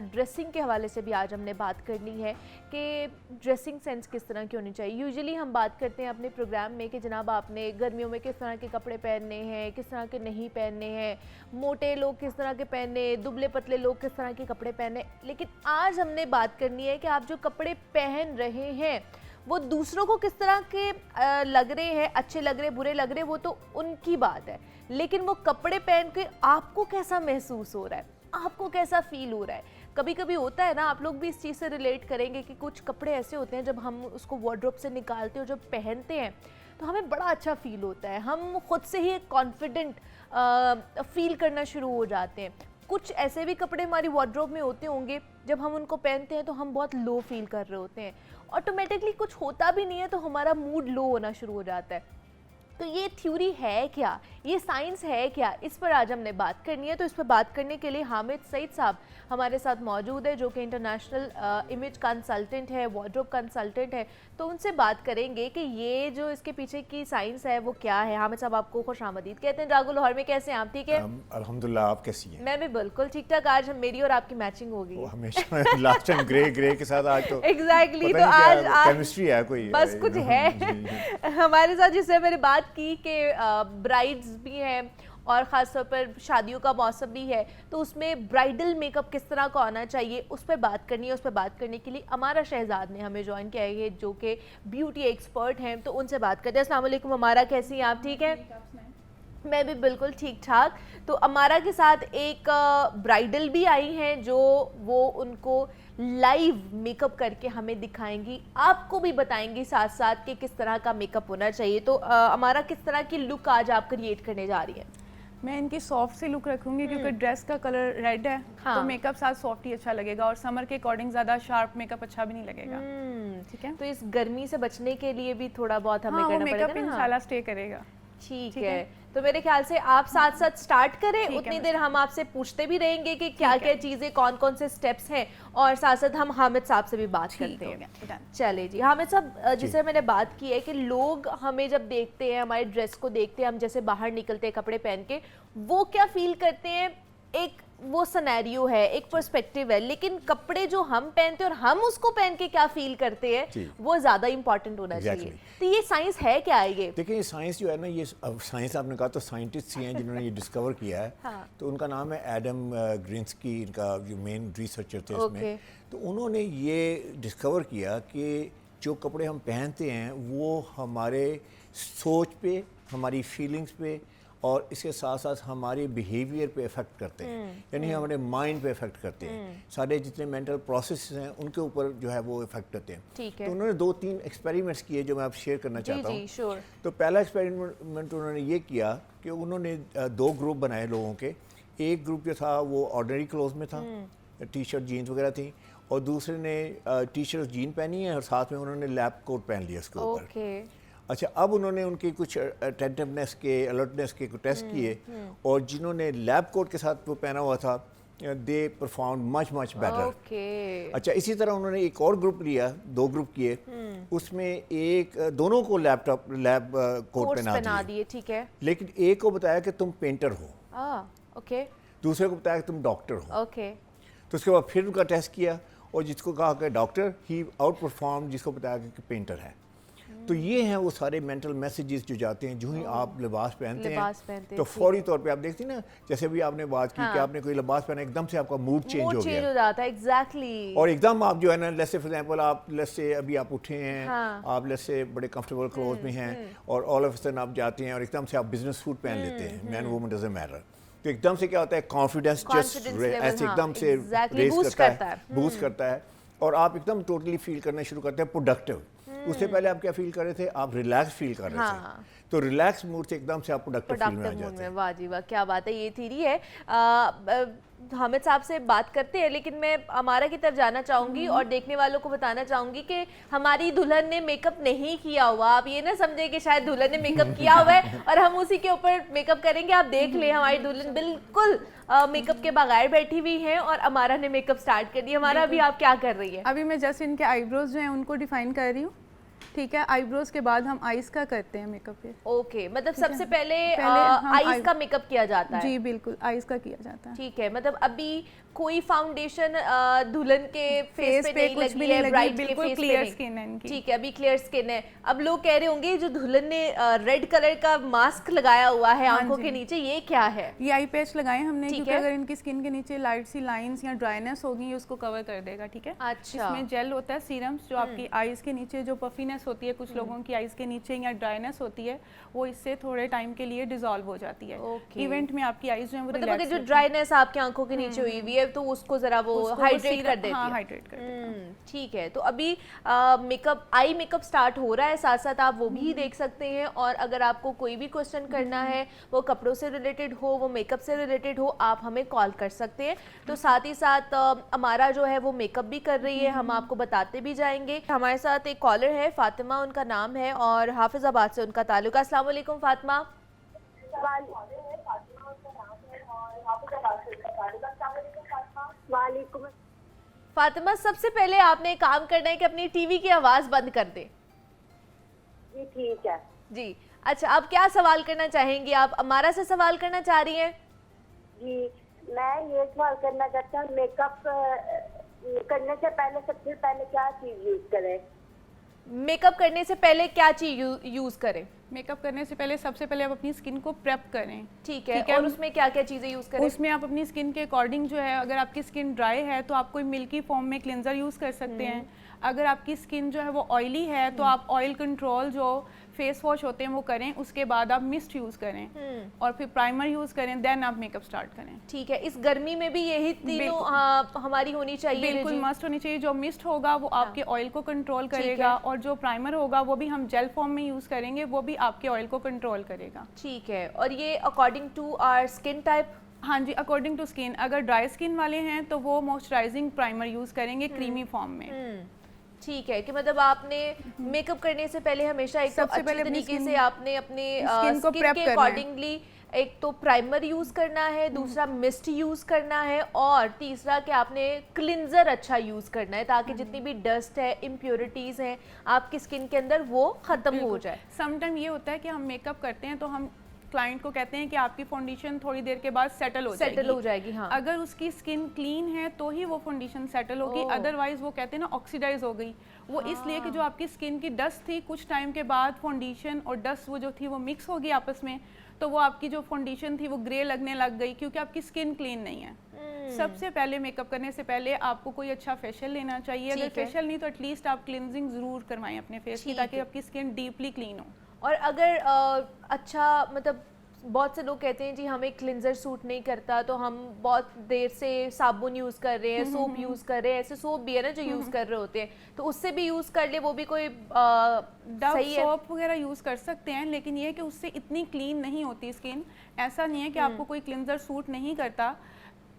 ड्रेसिंग के हवाले से भी आज हमने बात करनी है कि ड्रेसिंग सेंस किस तरह की होनी चाहिए। यूजुअली हम बात करते हैं अपने प्रोग्राम में कि जनाब आपने गर्मियों में किस तरह के कपड़े पहनने हैं, किस तरह के नहीं पहनने हैं, मोटे लोग किस तरह के पहने, दुबले पतले लोग किस तरह के कपड़े पहने। लेकिन आज हमने बात करनी है कि आप जो कपड़े पहन रहे हैं वो दूसरों को किस तरह के लग रहे हैं, अच्छे लग रहे, बुरे लग रहे, वो तो उनकी बात है। लेकिन वो कपड़े पहन के आपको कैसा महसूस हो रहा है, आपको कैसा फील हो रहा है। कभी कभी होता है ना, आप लोग भी इस चीज़ से रिलेट करेंगे कि कुछ कपड़े ऐसे होते हैं जब हम उसको वार्डरोब से निकालते हैं और जब पहनते हैं तो हमें बड़ा अच्छा फील होता है, हम खुद से ही एक कॉन्फिडेंट फील करना शुरू हो जाते हैं। कुछ ऐसे भी कपड़े हमारी वार्डरोब में होते होंगे जब हम उनको पहनते हैं तो हम बहुत लो फील कर रहे होते हैं, ऑटोमेटिकली कुछ होता भी नहीं है तो हमारा मूड लो होना शुरू हो जाता है। तो ये थ्योरी है क्या, ये साइंस है क्या, इस पर आज हमने बात करनी है। तो इस पर बात करने के लिए हामिद सईद साहब हमारे साथ मौजूद है, जो कि इंटरनेशनल इमेज कंसल्टेंट है, वार्डरोब कंसल्टेंट है। तो उनसे बात करेंगे कि ये जो इसके पीछे की साइंस है वो क्या है। हामिद साहब, आपको खुशामदीद कहते हैं जागो लाहौर में। कैसे हैं आप? ठीक है अल्हम्दुलिल्लाह, आप कैसी हैं? मैं भी बिल्कुल ठीक ठाक। आज मेरी और आपकी मैचिंग हो गई हमेशा लास्ट टाइम ग्रे के साथ, आज तो एग्जैक्टली तो आज केमिस्ट्री है कोई, बस कुछ है हमारे साथ, जिससे मैंने बात की कि ब्राइड्स भी हैं और ख़ास तौर पर शादियों का मौसम भी है, तो उसमें ब्राइडल मेकअप किस तरह का होना चाहिए उस पर बात करनी है। उस पर बात करने के लिए अमारा शहजाद ने हमें ज्वाइन किया है, जो कि ब्यूटी एक्सपर्ट हैं। तो उनसे बात करते हैं। अस्सलाम वालेकुम अमारा, कैसी हैं आप? ठीक है, मैं भी बिल्कुल ठीक ठाक। तो अमारा के साथ एक ब्राइडल भी आई हैं, जो वो उनको लाइव मेकअप करके हमें दिखाएंगी, आपको भी बताएंगी साथ साथ कि किस तरह का मेकअप होना चाहिए। तो अमारा, किस तरह की लुक आज आप क्रिएट करने जा रही हैं? मैं इनकी सॉफ्ट सी लुक रखूंगी क्योंकि ड्रेस का कलर रेड है। हाँ। तो मेकअप साथ सॉफ्ट ही अच्छा लगेगा और समर के अकॉर्डिंग ज़्यादा शार्प मेकअप अच्छा भी नहीं लगेगा। ठीक है, तो इस गर्मी से बचने के लिए भी थोड़ा बहुत हमें हाँ, करना पड़ेगा मेकअप इंशाल्लाह स्टे करेगा। ठीक है, तो मेरे ख्याल से आप साथ साथ स्टार्ट करें, ठीक उतनी है, देर हम आपसे पूछते भी रहेंगे कि क्या क्या चीज़ें, कौन कौन से स्टेप्स हैं, और साथ साथ हम हामिद साहब से भी बात करते हैं। चले जी हामिद साहब, जिसे मैंने बात की है कि लोग हमें जब देखते हैं, हमारे ड्रेस को देखते हैं, हम जैसे बाहर निकलते हैं कपड़े पहन के, वो क्या फील करते हैं? एक वो सिनेरियो है, एक पर्सपेक्टिव है, लेकिन कपड़े जो हम पहनते हैं और हम उसको पहन के क्या फील करते हैं, वो ज़्यादा इंपॉर्टेंट होना चाहिए। तो ये साइंस है क्या? ये देखिए, साइंस जो है ना, ये साइंस आपने कहा तो साइंटिस्ट ही हैं जिन्होंने ये डिस्कवर किया है। हाँ। तो उनका नाम है एडम ग्रिंस्की, इनका जो मेन रिसर्चर थे इसमें। तो उन्होंने ये डिस्कवर किया कि जो कपड़े हम पहनते हैं वो हमारे सोच पे, हमारी फीलिंग्स पे और इसके साथ साथ हमारे बिहेवियर पे इफ़ेक्ट करते हैं, यानी हमारे माइंड पे इफ़ेक्ट करते हैं। सारे जितने मेंटल प्रोसेस हैं उनके ऊपर जो है वो इफ़ेक्ट करते हैं। ठीक है। तो उन्होंने 2-3 एक्सपेरिमेंट्स किए जो मैं आप शेयर करना चाहता हूँ। श्योर। तो पहला एक्सपेरिमेंट उन्होंने ये किया कि उन्होंने 2 ग्रुप बनाए लोगों के। एक ग्रुप जो था वो ऑर्डिनरी क्लोथ में था, टी शर्ट जीन्स वगैरह थी, और दूसरे ने टी शर्ट जीन पहनी है और साथ में उन्होंने लैब कोट पहन लिया उसके ऊपर। अच्छा, अब उन्होंने उनकी कुछ अटेंटिवनेस के, अलर्टनेस के टेस्ट किए, और जिन्होंने लैब कोट के साथ वो पहना हुआ था, दे परफॉर्म मच बेटर। अच्छा, इसी तरह उन्होंने एक और ग्रुप लिया, 2 ग्रुप किए, उसमें एक दोनों को लैब कोट पहना दिए। ठीक है, लेकिन एक को बताया कि तुम पेंटर हो, ओके, दूसरे को बताया कि तुम डॉक्टर हो। ओके। तो उसके बाद फिर उनका टेस्ट किया, और जिसको कहा कि डॉक्टर, ही आउट परफॉर्म जिसको बताया कि पेंटर है। तो ये हैं वो सारे मेंटल मैसेजेस जो जाते हैं जो ही आप लिबास पहनते हैं, तो फौरी तौर पे आप देखती हैं ना, जैसे अभी आपने बात की कि आपने कोई लिबास पहना, एकदम से आपका मूड चेंज हो जाता है। एग्जैक्टली। और एकदम आप जो है ना, लेट्स से फॉर एग्जांपल, आप लेट्स से अभी आप उठे हैं, आप लेट्स से बड़े कंफर्टेबल क्लोथ में हैं, और ऑल ऑफ अ सडन आप जाते हैं और एकदम से आप बिजनेस सूट पहन लेते हैं, मैन वुमन डजंट मैटर। तो एकदम से क्या होता है, कॉन्फिडेंस जस्ट ऐसे एकदम से रेज करता है, बूस्ट करता है, और आप एकदम टोटली फील करना शुरू करते हैं प्रोडक्टिव। उससे पहले आप क्या फील कर रहे थे? आप रिलैक्स फील कर रहे थे। तो रिलैक्स मूड से एकदम से आप प्रोडक्टिव फील में आ जाते हैं। वाह जी वाह, क्या बात है, ये थ्योरी है। हामिद साहब से बात करते हैं, लेकिन मैं अमारा की तरफ जाना चाहूँगी और देखने वालों को बताना चाहूँगी कि हमारी दुल्हन ने मेकअप नहीं किया हुआ। आप ये ना समझे कि शायद दुल्हन ने मेकअप किया हुआ है और हम उसी के ऊपर मेकअप करेंगे। आप देख लें, हमारी दुल्हन बिल्कुल मेकअप के बगैर बैठी हुई है और अमारा ने मेकअप स्टार्ट कर दिया। हमारा अभी आप क्या कर रही है? अभी मैं जस्ट इनके आईब्रोज जो हैं उनको डिफाइन कर रही हूँ। ठीक है, आईब्रोज के बाद हम आईज का करते हैं मेकअप पे। ओके, मतलब सबसे पहले आईज का मेकअप किया जाता है? जी बिल्कुल, आईज का किया जाता है। ठीक है, मतलब अभी कोई फाउंडेशन दुल्हन के फेस पे नहीं लगी है, ब्राइड के फेस क्लियर स्किन है इनकी। ठीक है, अभी क्लियर स्किन है। अब लोग कह रहे होंगे जो दुल्हन ने रेड कलर का मास्क लगाया हुआ है आंखों के नीचे, ये क्या है? ये आई पैच लगाए हमने, क्योंकि अगर इनकी स्किन के नीचे लाइट सी लाइंस या ड्राइनेस होगी उसको कवर कर देगा। ठीक है, अच्छा। इसमें जेल होता है, सीरम्स, जो आपकी आईज के नीचे जो पफीनेस होती है, कुछ लोगों की आईज के नीचे या ड्राइनेस होती है, वो इससे थोड़े टाइम के लिए डिसॉल्व हो जाती है। इवेंट में आपकी आईज जो है वो मतलब अगर जो ड्राइनेस आपकी आंखों के नीचे हुई हुई है तो उसको जरा वो हाइड्रेट कर देती है। हाइड्रेट कर देती है। ठीक है, तो अभी मेकअप, आई मेकअप स्टार्ट हो रहा है, साथ साथ आप वो भी देख सकते हैं। और अगर आपको कोई भी क्वेश्चन करना है, वो कपड़ों से रिलेटेड हो, वो मेकअप से रिलेटेड हो, आप हमें कॉल कर सकते हैं। तो साथ ही साथ हमारा जो है वो मेकअप भी कर रही है, हम आपको बताते भी जाएंगे। हमारे साथ एक कॉलर है, फातिमा फातिमा उनका नाम है और हाफिजाबाद से उनका ताल्लुक। अस्सलाम वालेकुम फातिमा। फातिमा, सबसे पहले आपने एक काम करना है कि अपनी टीवी की आवाज़ बंद कर दें। जी ठीक है जी। अच्छा, आप क्या सवाल करना चाहेंगी? आप अमारा से सवाल करना चाह रही हैं? जी, मैं ये सवाल करना चाहता हूँ, मेकअप करने से पहले सबसे पहले क्या चीज़ यूज़ करें? मेकअप करने से पहले क्या चीज़ यूज़ करें? मेकअप करने से पहले सबसे पहले आप अपनी स्किन को प्रेप करें। ठीक है। और उसमें क्या क्या चीज़ें यूज़ करें? उसमें आप अपनी स्किन के अकॉर्डिंग जो है, अगर आपकी स्किन ड्राई है तो आप कोई मिल्की फॉर्म में क्लिनजर यूज़ कर सकते हैं। अगर आपकी स्किन जो है वो ऑयली है तो आप ऑयल कंट्रोल जो फेस वॉश होते हैं वो करें, उसके बाद आप मिस्ट यूज़ करें और फिर प्राइमर यूज़ करें, देन आप मेकअप स्टार्ट करें। ठीक है। इस गर्मी में भी यही तीनों हमारी होनी चाहिए? बिल्कुल मस्ट होनी चाहिए। जो मिस्ट होगा वो आपके ऑयल को कंट्रोल करेगा और जो प्राइमर होगा वो भी हम जेल फॉर्म में यूज़ करेंगे, वो भी आपके ऑयल को कंट्रोल करेगा। ठीक है। और ये according to our skin type? हाँ जी, अकॉर्डिंग टू स्किन। अगर ड्राई स्किन वाले हैं तो वो मॉइस्चराइजिंग प्राइमर यूज़ करेंगे क्रीमी फॉर्म में। ठीक है, कि मतलब आपने मेकअप करने से पहले हमेशा एक सबसे तो पहले अच्छी तरीके से आपने अपने स्किन को प्रेप के करना है। अकॉर्डिंगली एक तो प्राइमर यूज करना है, दूसरा मिस्ट यूज करना है और तीसरा कि आपने क्लिंजर अच्छा यूज करना है ताकि जितनी भी डस्ट है, इम्प्योरिटीज हैं आपकी स्किन के अंदर वो खत्म हो जाए। समटाइम ये होता है कि हम मेकअप करते हैं तो हम क्लाइंट को कहते हैं कि आपकी फाउंडेशन थोड़ी देर के बाद सेटल हो जाएगी। हाँ। अगर उसकी स्किन क्लीन है तो ही वो फाउंडेशन सेटल होगी, अदरवाइज वो कहते हैं ना ऑक्सीडाइज हो गई। वो इसलिए कि जो आपकी स्किन की डस्ट थी कुछ टाइम के बाद फाउंडेशन और डस्ट वो जो थी वो मिक्स होगी आपस में, तो वो आपकी जो फाउंडेशन थी वो ग्रे लगने लग गई क्योंकि आपकी स्किन क्लीन नहीं है। सबसे पहले मेकअप करने से पहले आपको कोई अच्छा फेशियल लेना चाहिए। अगर फेशियल नहीं तो एटलीस्ट आप क्लिनजिंग जरूर करवाएं अपने फेस की, ताकि आपकी स्किन डीपली क्लीन हो। और अगर अच्छा मतलब बहुत से लोग कहते हैं जी हमें क्लिंजर सूट नहीं करता तो हम बहुत देर से साबुन यूज़ कर रहे हैं, सोप यूज़ कर रहे हैं, ऐसे सोप भी है ना जो यूज़ कर रहे होते हैं, तो उससे भी यूज़ कर ले, वो भी कोई डव सही है? सोप वगैरह यूज़ कर सकते हैं, लेकिन ये है कि उससे इतनी क्लीन नहीं होती स्किन। ऐसा नहीं है कि आपको कोई क्लिंजर सूट नहीं करता,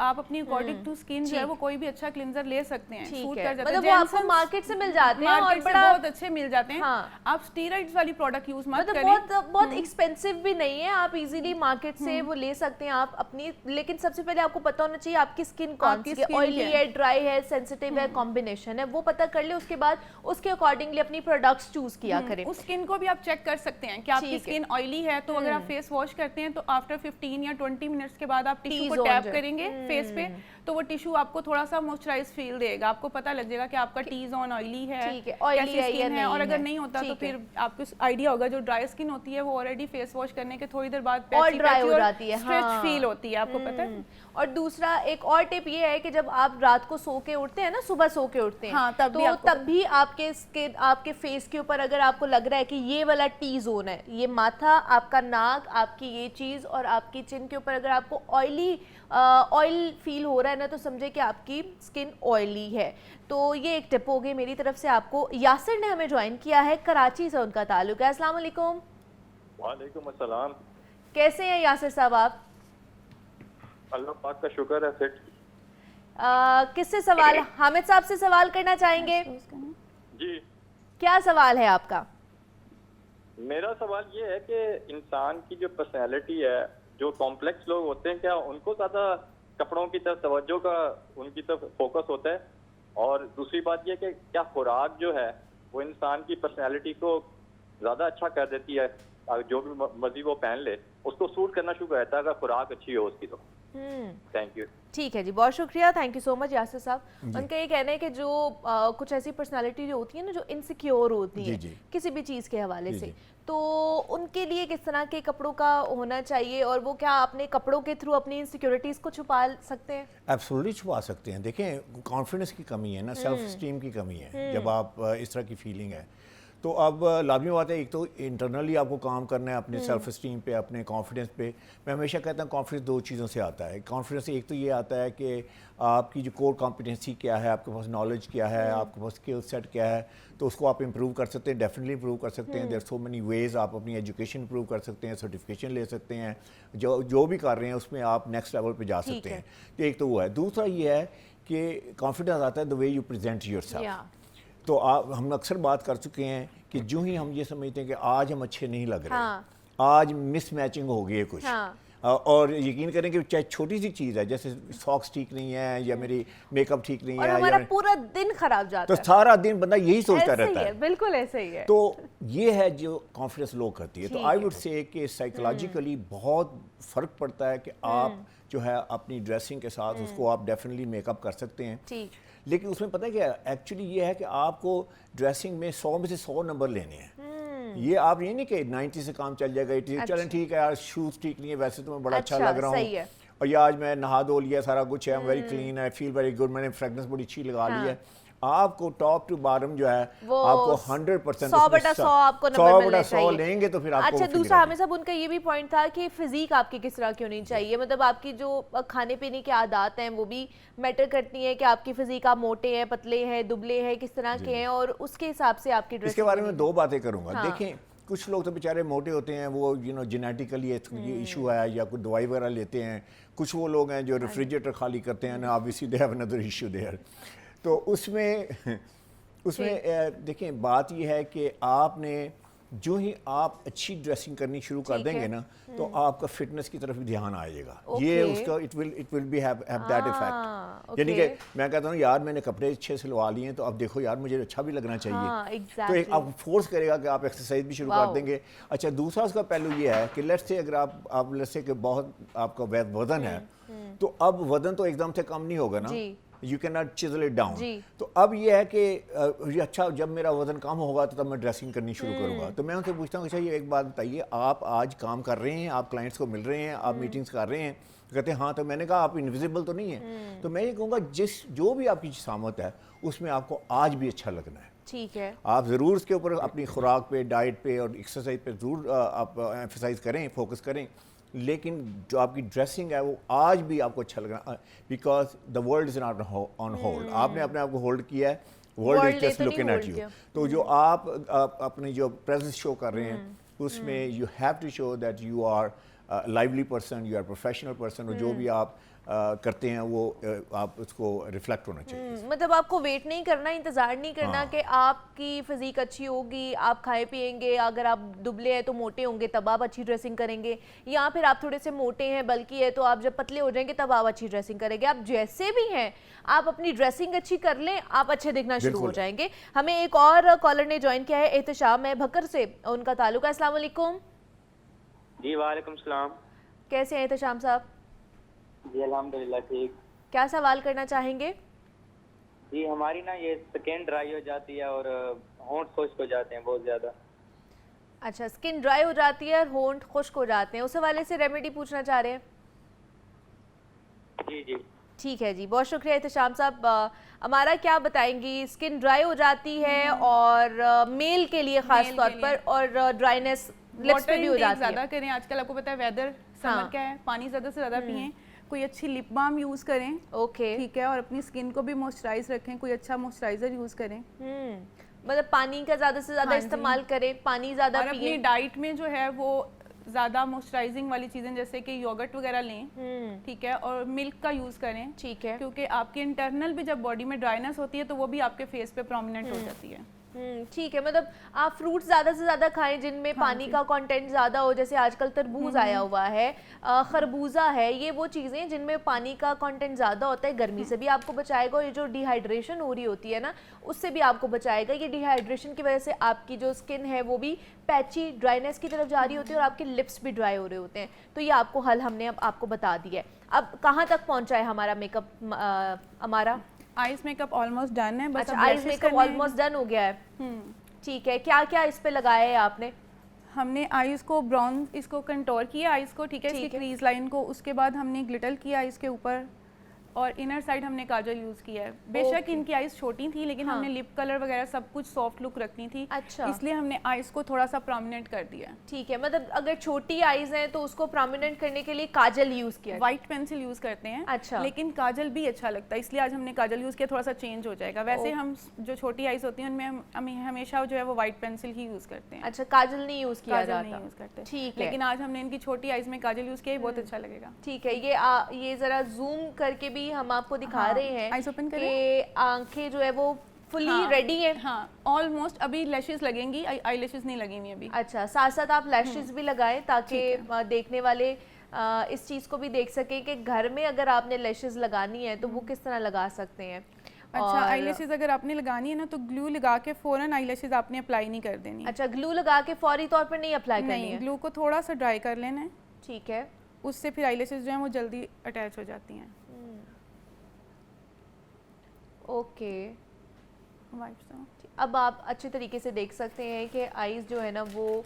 आप अपनी अकॉर्डिंग टू स्किन जो है वो कोई भी अच्छा क्लिंजर ले सकते हैं, सूट कर जाता है। मतलब वो आपको मार्केट से मिल जाते हैं और बड़ा बहुत अच्छे मिल जाते हैं। हाँ। आप स्टीरॉइड्स वाली प्रोडक्ट यूज मत मतलब करें। बहुत एक्सपेंसिव भी नहीं है, आप इजीली मार्केट से वो ले सकते हैं आप अपनी। लेकिन सबसे पहले आपको पता होना चाहिए आपकी स्किन कौन सी है, ऑयली है, ड्राई है, सेंसिटिव है, कॉम्बिनेशन है, वो पता कर ले। उसके बाद उसके अकॉर्डिंगली अपनी प्रोडक्ट्स चूज किया करें। उस स्किन को भी आप चेक कर सकते हैं कि आपकी स्किन ऑयली है तो अगर आप फेस वॉश करते हैं तो आफ्टर 15 या 20 मिनट्स के बाद आप टिश्यू को टैप करेंगे फेस पे, तो वो टिश्यू आपको थोड़ा सा मॉइस्चराइज फील देगा, आपको पता लग जाएगा कि आपका टी जोन ऑयली है, कैसी स्किन है। और अगर नहीं होता तो फिर आपको आइडिया होगा। जो ड्राई स्किन होती है वो ऑलरेडी फेस वॉश करने के थोड़ी देर बाद और ड्राई हो जाती है, स्ट्रेच फील होती है, आपको पता है। और दूसरा एक और टिप ये है कि जब आप रात को सो के उठते हैं ना, सुबह सो के उठते हैं, हाँ, तब भी आपके स्किन, आपके फेस के ऊपर अगर आपको लग रहा है कि ये वाला टी जोन है, ये माथा, आपका नाक, आपकी ये चीज और आपकी चिन के ऊपर अगर आपको ऑयल फील हो रहा है ना, तो समझे कि आपकी स्किन ऑयली है। तो ये एक टिप हो गई मेरी तरफ से आपको। यासिर ने हमें ज्वाइन किया है, कराची से उनका ताल्लुक है। अस्सलाम वालेकुम। वालेकुम अस्सलाम। कैसे हैं यासिर साहब आप? अल्लाह पाक का शुक्र है, फिट। किससे सवाल, हामिद साहब से सवाल करना चाहेंगे? जी, क्या सवाल है आपका? मेरा सवाल ये है कि इंसान की जो पर्सनैलिटी है, जो कॉम्प्लेक्स लोग होते हैं, क्या उनको ज़्यादा कपड़ों की तरफ तवज्जो का उनकी तरफ फोकस होता है? और दूसरी बात ये कि क्या खुराक जो है वो इंसान की पर्सनैलिटी को ज़्यादा अच्छा कर देती है? जो भी मर्जी वो पहन ले उसको सूट करना शुरू करता है अगर खुराक अच्छी हो उसकी तो। Thank you. ठीक है जी, बहुत शुक्रिया, thank you so much Yasir साहब। उनका ये कहना है कि जो कुछ ऐसी पर्सनालिटी जो होती है ना, जो इनसिक्योर होती है किसी भी चीज़ के हवाले से, तो उनके लिए किस तरह के कपड़ों का होना चाहिए और वो क्या अपने कपड़ों के थ्रू अपनी इनसिक्योरिटीज़ को छुपा सकते हैं? एब्सोल्युटली छुपा सकते हैं। देखें, कॉन्फिडेंस की कमी है ना, सेल्फ स्टीम की कमी है जब आप इस तरह की फीलिंग है। तो अब लाजमी बात है, एक तो इंटरनली आपको काम करना है अपने सेल्फ स्टीम पे, अपने कॉन्फिडेंस पे। मैं हमेशा कहता हूँ कॉन्फिडेंस दो चीज़ों से आता है। कॉन्फिडेंस एक तो ये आता है कि आपकी जो कोर कॉम्पिटेंसी क्या है, आपके पास नॉलेज क्या है, आपके पास स्किल सेट क्या है, तो उसको आप इम्प्रूव कर सकते हैं, डेफिनेटली इम्प्रूव कर सकते हैं। देयर सो मेनी वेज आप अपनी एजुकेशन इम्प्रूव कर सकते हैं, सर्टिफिकेशन ले सकते हैं, जो भी कर रहे हैं उसमें आप नेक्स्ट लेवल पे जा सकते हैं। तो एक तो वो है। दूसरा ये है कि कॉन्फिडेंस आता है the way you present yourself. तो आप हम अक्सर बात कर चुके हैं कि जो ही हम ये समझते हैं कि आज हम अच्छे नहीं लग रहे, आज मिसमैचिंग हो गई है कुछ, और यकीन करें कि चाहे छोटी सी चीज़ है, जैसे सॉक्स ठीक नहीं है या मेरी मेकअप ठीक नहीं है, हमारा पूरा दिन खराब जाता है, तो सारा दिन बंदा यही सोचता रहता है। बिल्कुल ऐसे ही है। तो ये है जो कॉन्फिडेंस लो करती है। तो आई वुड से कि साइकोलॉजिकली बहुत फ़र्क पड़ता है कि आप जो है अपनी ड्रेसिंग के साथ उसको आप डेफिनेटली मेकअप कर सकते हैं, लेकिन उसमें पता है क्या एक्चुअली ये है कि आपको ड्रेसिंग में 100 में से 100 नंबर लेने हैं। ये आप ये नहीं कि 90 से काम चल जाएगा, अच्छा। चलें ठीक है यार, शूज़ ठीक नहीं है, वैसे तो मैं बड़ा अच्छा लग रहा हूँ, और ये आज मैं नहा धो लिया, सारा कुछ है, I am very clean, I feel very good, मैंने फ्रेगनेंस बड़ी अच्छी लगा ली है। आपको टॉप टू बॉटम जो है आपको 100% 100/100 आपको नंबर मिलने चाहिए। लेंगे तो फिर आपको। अच्छा, दूसरा हमें सब उनका ये भी पॉइंट था कि फिजिक आपकी किस तरह की होनी चाहिए, मतलब आपकी जो खाने पीने की आदत हैं वो भी मैटर करती हैं कि आपकी फिजिक, आप मोटे हैं, पतले हैं, दुबले हैं, किस तरह के हैं, और उसके हिसाब से आपकी ड्रेस। इसके बारे में 2 बातें करूंगा। देखें, कुछ लोग तो बेचारे मोटे होते हैं, वो जेनेटिकली ये इशू है या कोई दवाई वगैरह लेते हैं। कुछ वो लोग हैं जो रेफ्रिजरेटर खाली करते हैं ना, obviously they have another issue there. तो उसमें देखें बात ये है कि आपने जो ही आप अच्छी ड्रेसिंग करनी शुरू कर देंगे ना, तो आपका फिटनेस की तरफ भी ध्यान आएगा। ये उसका it will be have that effect. यानी कि मैं कहता हूँ यार मैंने कपड़े अच्छे सिलवा लिए हैं, तो अब देखो यार मुझे अच्छा भी लगना चाहिए। तो एक आप फोर्स करेगा कि आप एक्सरसाइज भी शुरू कर देंगे। अच्छा, दूसरा उसका पहलू ये है कि लेट्स से अगर आप लेट्स से कि बहुत आपका वजन है, तो अब वजन तो एकदम से कम नहीं होगा ना, you can not chisel it down. तो अब ये है कि अच्छा जब मेरा वजन कम होगा तो तब मैं ड्रेसिंग करनी शुरू करूंगा। तो मैं उनसे पूछता हूँ अच्छा ये एक बात बताइए, आप आज काम कर रहे हैं, आप क्लाइंट्स को मिल रहे हैं, आप मीटिंग्स कर रहे हैं? कहते हैं हाँ। तो मैंने कहा आप इनविजिबल तो नहीं है। तो मैं ये कहूँगा जो भी आपकी जिसामत है उसमें आपको आज भी अच्छा लगना है। ठीक है, आप ज़रूर उसके ऊपर अपनी खुराक पे, डाइट पे और एक्सरसाइज पे ज़रूर आप एम्फसाइज करें, फोकस करें, लेकिन जो आपकी ड्रेसिंग है वो आज भी आपको अच्छा लगना, because the world is not on hold. आपने अपने आप को होल्ड किया है, world is just looking at you. तो जो आप अपनी जो प्रेजेंस शो कर रहे हैं उसमें you have to show that you are lively person, you are professional person, और जो भी आप करते हैं वो आप उसको रिफ्लेक्ट होना चाहिए। मतलब आपको वेट नहीं करना, इंतज़ार नहीं करना कि आपकी फिजिक अच्छी होगी, आप खाए पिएंगे, अगर आप दुबले हैं तो मोटे होंगे तब आप अच्छी ड्रेसिंग करेंगे, या फिर आप थोड़े से मोटे हैं बल्कि है तो आप जब पतले हो जाएंगे तब आप अच्छी ड्रेसिंग करेंगे। आप जैसे भी हैं आप अपनी ड्रेसिंग अच्छी कर लें, आप अच्छे दिखना शुरू हो जाएंगे। हमें एक और कॉलर ने ज्वाइन किया है, एहतशाम है भक्कर से, उनका ताल्लुक है। अस्सलाम वालेकुम। जी वालेकुम सलाम। कैसे हैं एहतशाम साहब? जी अल्हम्दुलिल्लाह ठीक। क्या सवाल करना चाहेंगे? जी हमारी ना ये स्किन ड्राई हो जाती है और होंठ खुश्क हो जाते हैं बहुत ज़्यादा। अच्छा, स्किन ड्राई हो जाती है और होंठ खुश्क हो जाते हैं, उस हवाले से रेमेडी पूछना चाह रहे हैं? जी जी ठीक है जी, बहुत शुक्रिया एहतशाम साहब। हमारा क्या बताएंगी? स्किन ड्राई हो जाती है और मेल के लिए खास तौर पर, और ड्राइनेस लिप्स पे भी हो जाती है। ज़्यादा करें, आजकल आपको पता है वेदर समर क्या है, पानी ज़्यादा से ज़्यादा पिएं, कोई अच्छी लिप बाम यूज़ करें, ओके ठीक है, और अपनी स्किन को भी मॉइस्चराइज रखें, कोई अच्छा मॉइस्चराइजर यूज़ करें। मतलब पानी का ज़्यादा से ज़्यादा इस्तेमाल करें, पानी ज़्यादा पिएं। अपनी डाइट में जो है वो ज़्यादा मॉइस्चराइजिंग वाली चीज़ें जैसे कि योगर्ट वगैरह लें, ठीक है, और मिल्क का यूज़ करें, ठीक है, क्योंकि आपके इंटरनल भी जब बॉडी में ड्राइनेस होती है तो वो भी आपके फेस पे प्रोमिनेंट हो जाती है। ठीक है, मतलब आप फ्रूट्स ज़्यादा से ज़्यादा खाएं जिनमें पानी का कंटेंट ज़्यादा हो, जैसे आजकल तरबूज आया हुआ है, खरबूजा है, ये वो चीज़ें जिनमें पानी का कंटेंट ज़्यादा होता है, गर्मी से भी आपको बचाएगा, और ये जो डिहाइड्रेशन हो रही होती है ना उससे भी आपको बचाएगा। ये डिहाइड्रेशन की वजह से आपकी जो स्किन है वो भी पैची ड्राइनेस की तरफ जा रही होती है और आपके लिप्स भी ड्राई हो रहे होते हैं। तो ये आपको हल हमने अब आपको बता दिया है। अब कहाँ तक पहुँचा है हमारा मेकअप? हमारा आइज मेकअप ऑलमोस्ट डन है, बस अच्छा, आइज मेकअप ऑलमोस्ट डन हो गया है। ठीक है, क्या क्या इस पे लगाया है आपने? हमने आइज को ब्राउन इसको कंटोर किया आइज को, ठीक है, इसकी क्रीज लाइन को, उसके बाद हमने ग्लिटर किया इसके ऊपर, और इनर साइड हमने काजल यूज़ किया है। बेशक इनकी आइज़ छोटी थी लेकिन हमने लिप कलर वगैरह सब कुछ सॉफ्ट लुक रखनी थी, अच्छा, इसलिए हमने आइज़ को थोड़ा सा प्रोमिनेंट कर दिया। ठीक है, मतलब अगर छोटी आइज़ हैं तो उसको प्रोमिनेंट करने के लिए काजल यूज़ किया, वाइट पेंसिल यूज़ करते हैं, अच्छा, लेकिन काजल भी अच्छा लगता है, इसलिए आज हमने काजल यूज़ किया, थोड़ा सा चेंज हो जाएगा। वैसे हम जो छोटी आइज़ होती हैं उनमें हम हमेशा जो है वो वाइट पेंसिल ही यूज़ करते हैं। अच्छा, काजल नहीं यूज़ किया जाता? नहीं यूज़ करते, ठीक है, लेकिन आज हमने इनकी छोटी आइज़ में काजल यूज़ किया, बहुत अच्छा लगेगा। ठीक है, ये ज़रा जूम करके भी हम आपको दिखा रहे हैं आइज़ ओपन कि आंखें जो है वो फुली रेडी है? हाँ ऑलमोस्ट, अभी लैशेस लगेंगी, आई लैशेस नहीं लगी हुई अभी। अच्छा, साथ साथ आप लैशेस भी लगाएं ताकि देखने वाले इस चीज़ को भी देख सकें कि घर में अगर आपने लैशेस लगानी है तो वो किस तरह लगा सकते हैं। अच्छा, आई लैशेस अगर आपने लगानी है ना तो ग्लू लगा के फ़ौरन आई लैशेस आपने अप्लाई नहीं कर देनी। अच्छा, ग्लू लगा के फौरी तौर पर नहीं अप्लाई करनी है? नहीं, ग्लू को थोड़ा सा ड्राई कर लेना है। ठीक है, उससे फिर आई लैशेस जो हैं वो जल्दी अटैच हो जाती हैं। ओके, वाइप्स दो। अब आप अच्छे तरीके से देख सकते हैं कि आईज जो है ना वो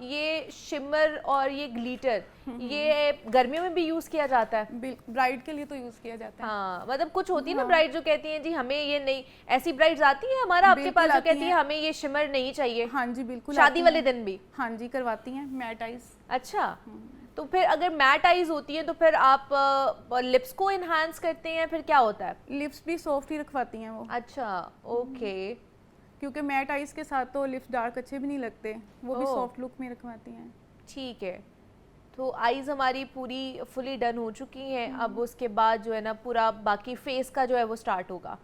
ये शिमर और ये ग्लिटर ये गर्मियों में भी यूज़ किया जाता है? ब्राइड के लिए तो यूज़ किया जाता है। हाँ, मतलब कुछ होती है ना ब्राइड जो कहती हैं जी हमें ये नहीं, ऐसी ब्राइड्स आती हैं हमारा आपके पास जो कहती है हमें ये शिमर नहीं चाहिए? हाँ जी बिल्कुल, शादी वाले दिन भी? हाँ जी करवाती हैं मैट आइज। अच्छा, तो फिर अगर मैट आइज होती है तो फिर आप लिप्स को इन्हांस करते हैं, फिर क्या होता है? लिप्स भी सॉफ्ट ही रखवाती हैं वो। अच्छा, ओके, क्योंकि मैट आइज के साथ तो लिप्स डार्क अच्छे भी नहीं लगते, वो भी सॉफ्ट लुक में रखवाती हैं। ठीक है, तो आईज हमारी पूरी फुली डन हो चुकी हैं। अब उसके बाद जो है ना पूरा बाकी फेस का जो है वो स्टार्ट होगा।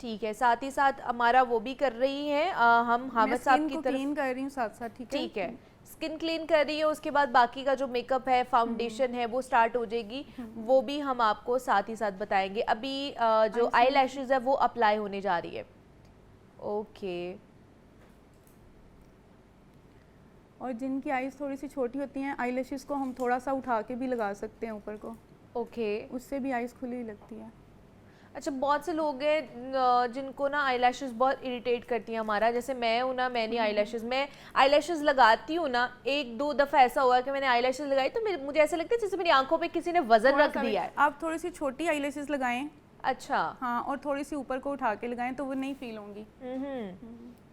ठीक है, साथ ही साथ हमारा वो भी कर रही हैं हम हामिद साहब की तरफ क्लीन कर रही हूँ साथ साथ। ठीक है, स्किन क्लीन कर रही है, उसके बाद बाकी का जो मेकअप है, फाउंडेशन है वो स्टार्ट हो जाएगी, वो भी हम आपको साथ ही साथ बताएंगे। अभी जो आई लैशेज है वो अप्लाई होने जा रही है। ओके, और जिनकी आईज थोड़ी सी छोटी होती हैं आई लैशेस को हम थोड़ा सा उठा के भी लगा सकते हैं ऊपर को। ओके, उससे भी आईज खुली लगती है। अच्छा, बहुत से लोग हैं जिनको ना आई लैशेज़ बहुत इरिटेट करती हैं हमारा, जैसे मैं हूँ ना, मैंने आई लैशेज़, मैं आई लैशेज़ लगाती हूँ ना, एक दो दफ़ा ऐसा हुआ कि मैंने आई लैशेज़ लगाई तो मुझे ऐसा लगता है जैसे मेरी आंखों पे किसी ने वजन रख दिया है। आप थोड़ी सी छोटी आई लैशेज़ लगाएं। अच्छा, हाँ, और थोड़ी सी ऊपर को उठा के लगाएं तो वो नहीं फील होंगी।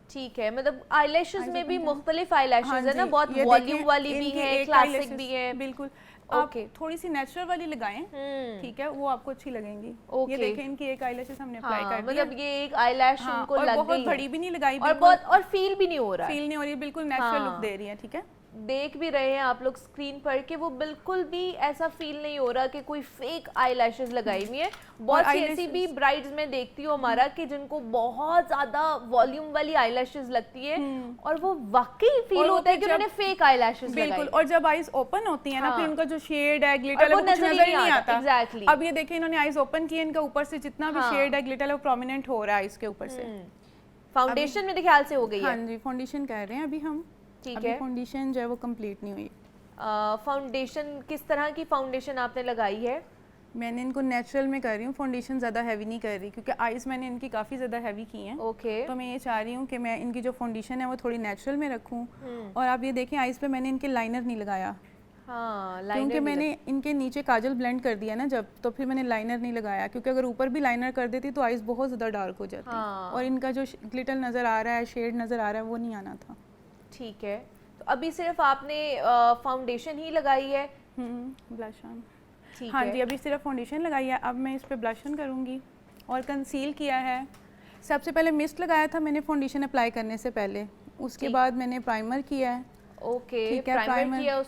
ठीक है, मतलब आई लैशेज़ में भी मुख्तलिफ आई लैशेज़ है ना, बहुत ये वॉल्यूम वाली भी है, क्लासिक भी है। बिल्कुल, आप थोड़ी सी नेचुरल वाली लगाएं, ठीक है, वो आपको अच्छी लगेंगी। ये देखें, इनकी एक आईलैशेस हमने अप्लाई कर दी, मतलब ये एक आईलैश उनको लग गई, बहुत बड़ी भी नहीं लगाई और फील भी नहीं हो रहा है, फील नहीं हो रही, बिल्कुल नेचुरल लुक दे रही है। ठीक है, देख भी रहे हैं आप लोग स्क्रीन पर कि वो बिल्कुल भी ऐसा फील नहीं हो रहा कि कोई फेक आई लैशेज लगाई हुई है। बहुत सी ऐसी भी ब्राइड्स में देखती हूँ हमारा कि जिनको बहुत ज्यादा वॉल्यूम वाली आई लैशेज लगती है और वो वाकई फील होता है कि उन्होंने फेक आई लैशेज लगाई। बिल्कुल, और जब आईज ओपन होती है ना, फिर उनका जो शेड है, ग्लिटर है, वो नजर ही नहीं आता। एग्जैक्टली। अब ये देखिए, इन्होंने आईज ओपन किए, इनका ऊपर से जितना भी शेड है, ग्लिटर है, वो प्रोमिनेंट हो रहा है आईज के ऊपर से। फाउंडेशन मेरे ख्याल से हो गई है। हाँ जी, फाउंडेशन कह रहे हैं अभी हम। ठीक है, फाउंडेशन जो है वो कंप्लीट नहीं हुई। फाउंडेशन किस तरह की फाउंडेशन आपने लगाई है? मैंने इनको नेचुरल में कर रही हूँ, फाउंडेशन ज़्यादा हैवी नहीं कर रही, क्योंकि आईज मैंने इनकी काफ़ी ज़्यादा हैवी की हैं। ओके, तो मैं ये चाह रही हूँ कि मैं इनकी जो फाउंडेशन है वो थोड़ी नेचुरल में रखूँ। और आप ये देखें, आईज पे मैंने इनके लाइनर नहीं लगाया। हाँ, क्योंकि मैंने इनके नीचे काजल ब्लेंड कर दिया ना जब, तो फिर मैंने लाइनर नहीं लगाया, क्योंकि अगर ऊपर भी लाइनर कर देती तो आईज बहुत ज़्यादा डार्क हो जाती। और इनका जो ग्लिटर नज़र आ रहा है, शेड नज़र आ रहा है, वो नहीं आना था। ठीक है, तो अभी सिर्फ आपने फाउंडेशन ही लगाई है? Blush on. हाँ जी, अभी सिर्फ फाउंडेशन लगाई है। अब मैं इस पे ब्लश ऑन करूँगी और कंसील किया है। सबसे पहले मिस्ट लगाया था मैंने फाउंडेशन अप्लाई करने से पहले, उसके बाद मैंने प्राइमर किया है। ओके, ठीक है, प्राइमर किया,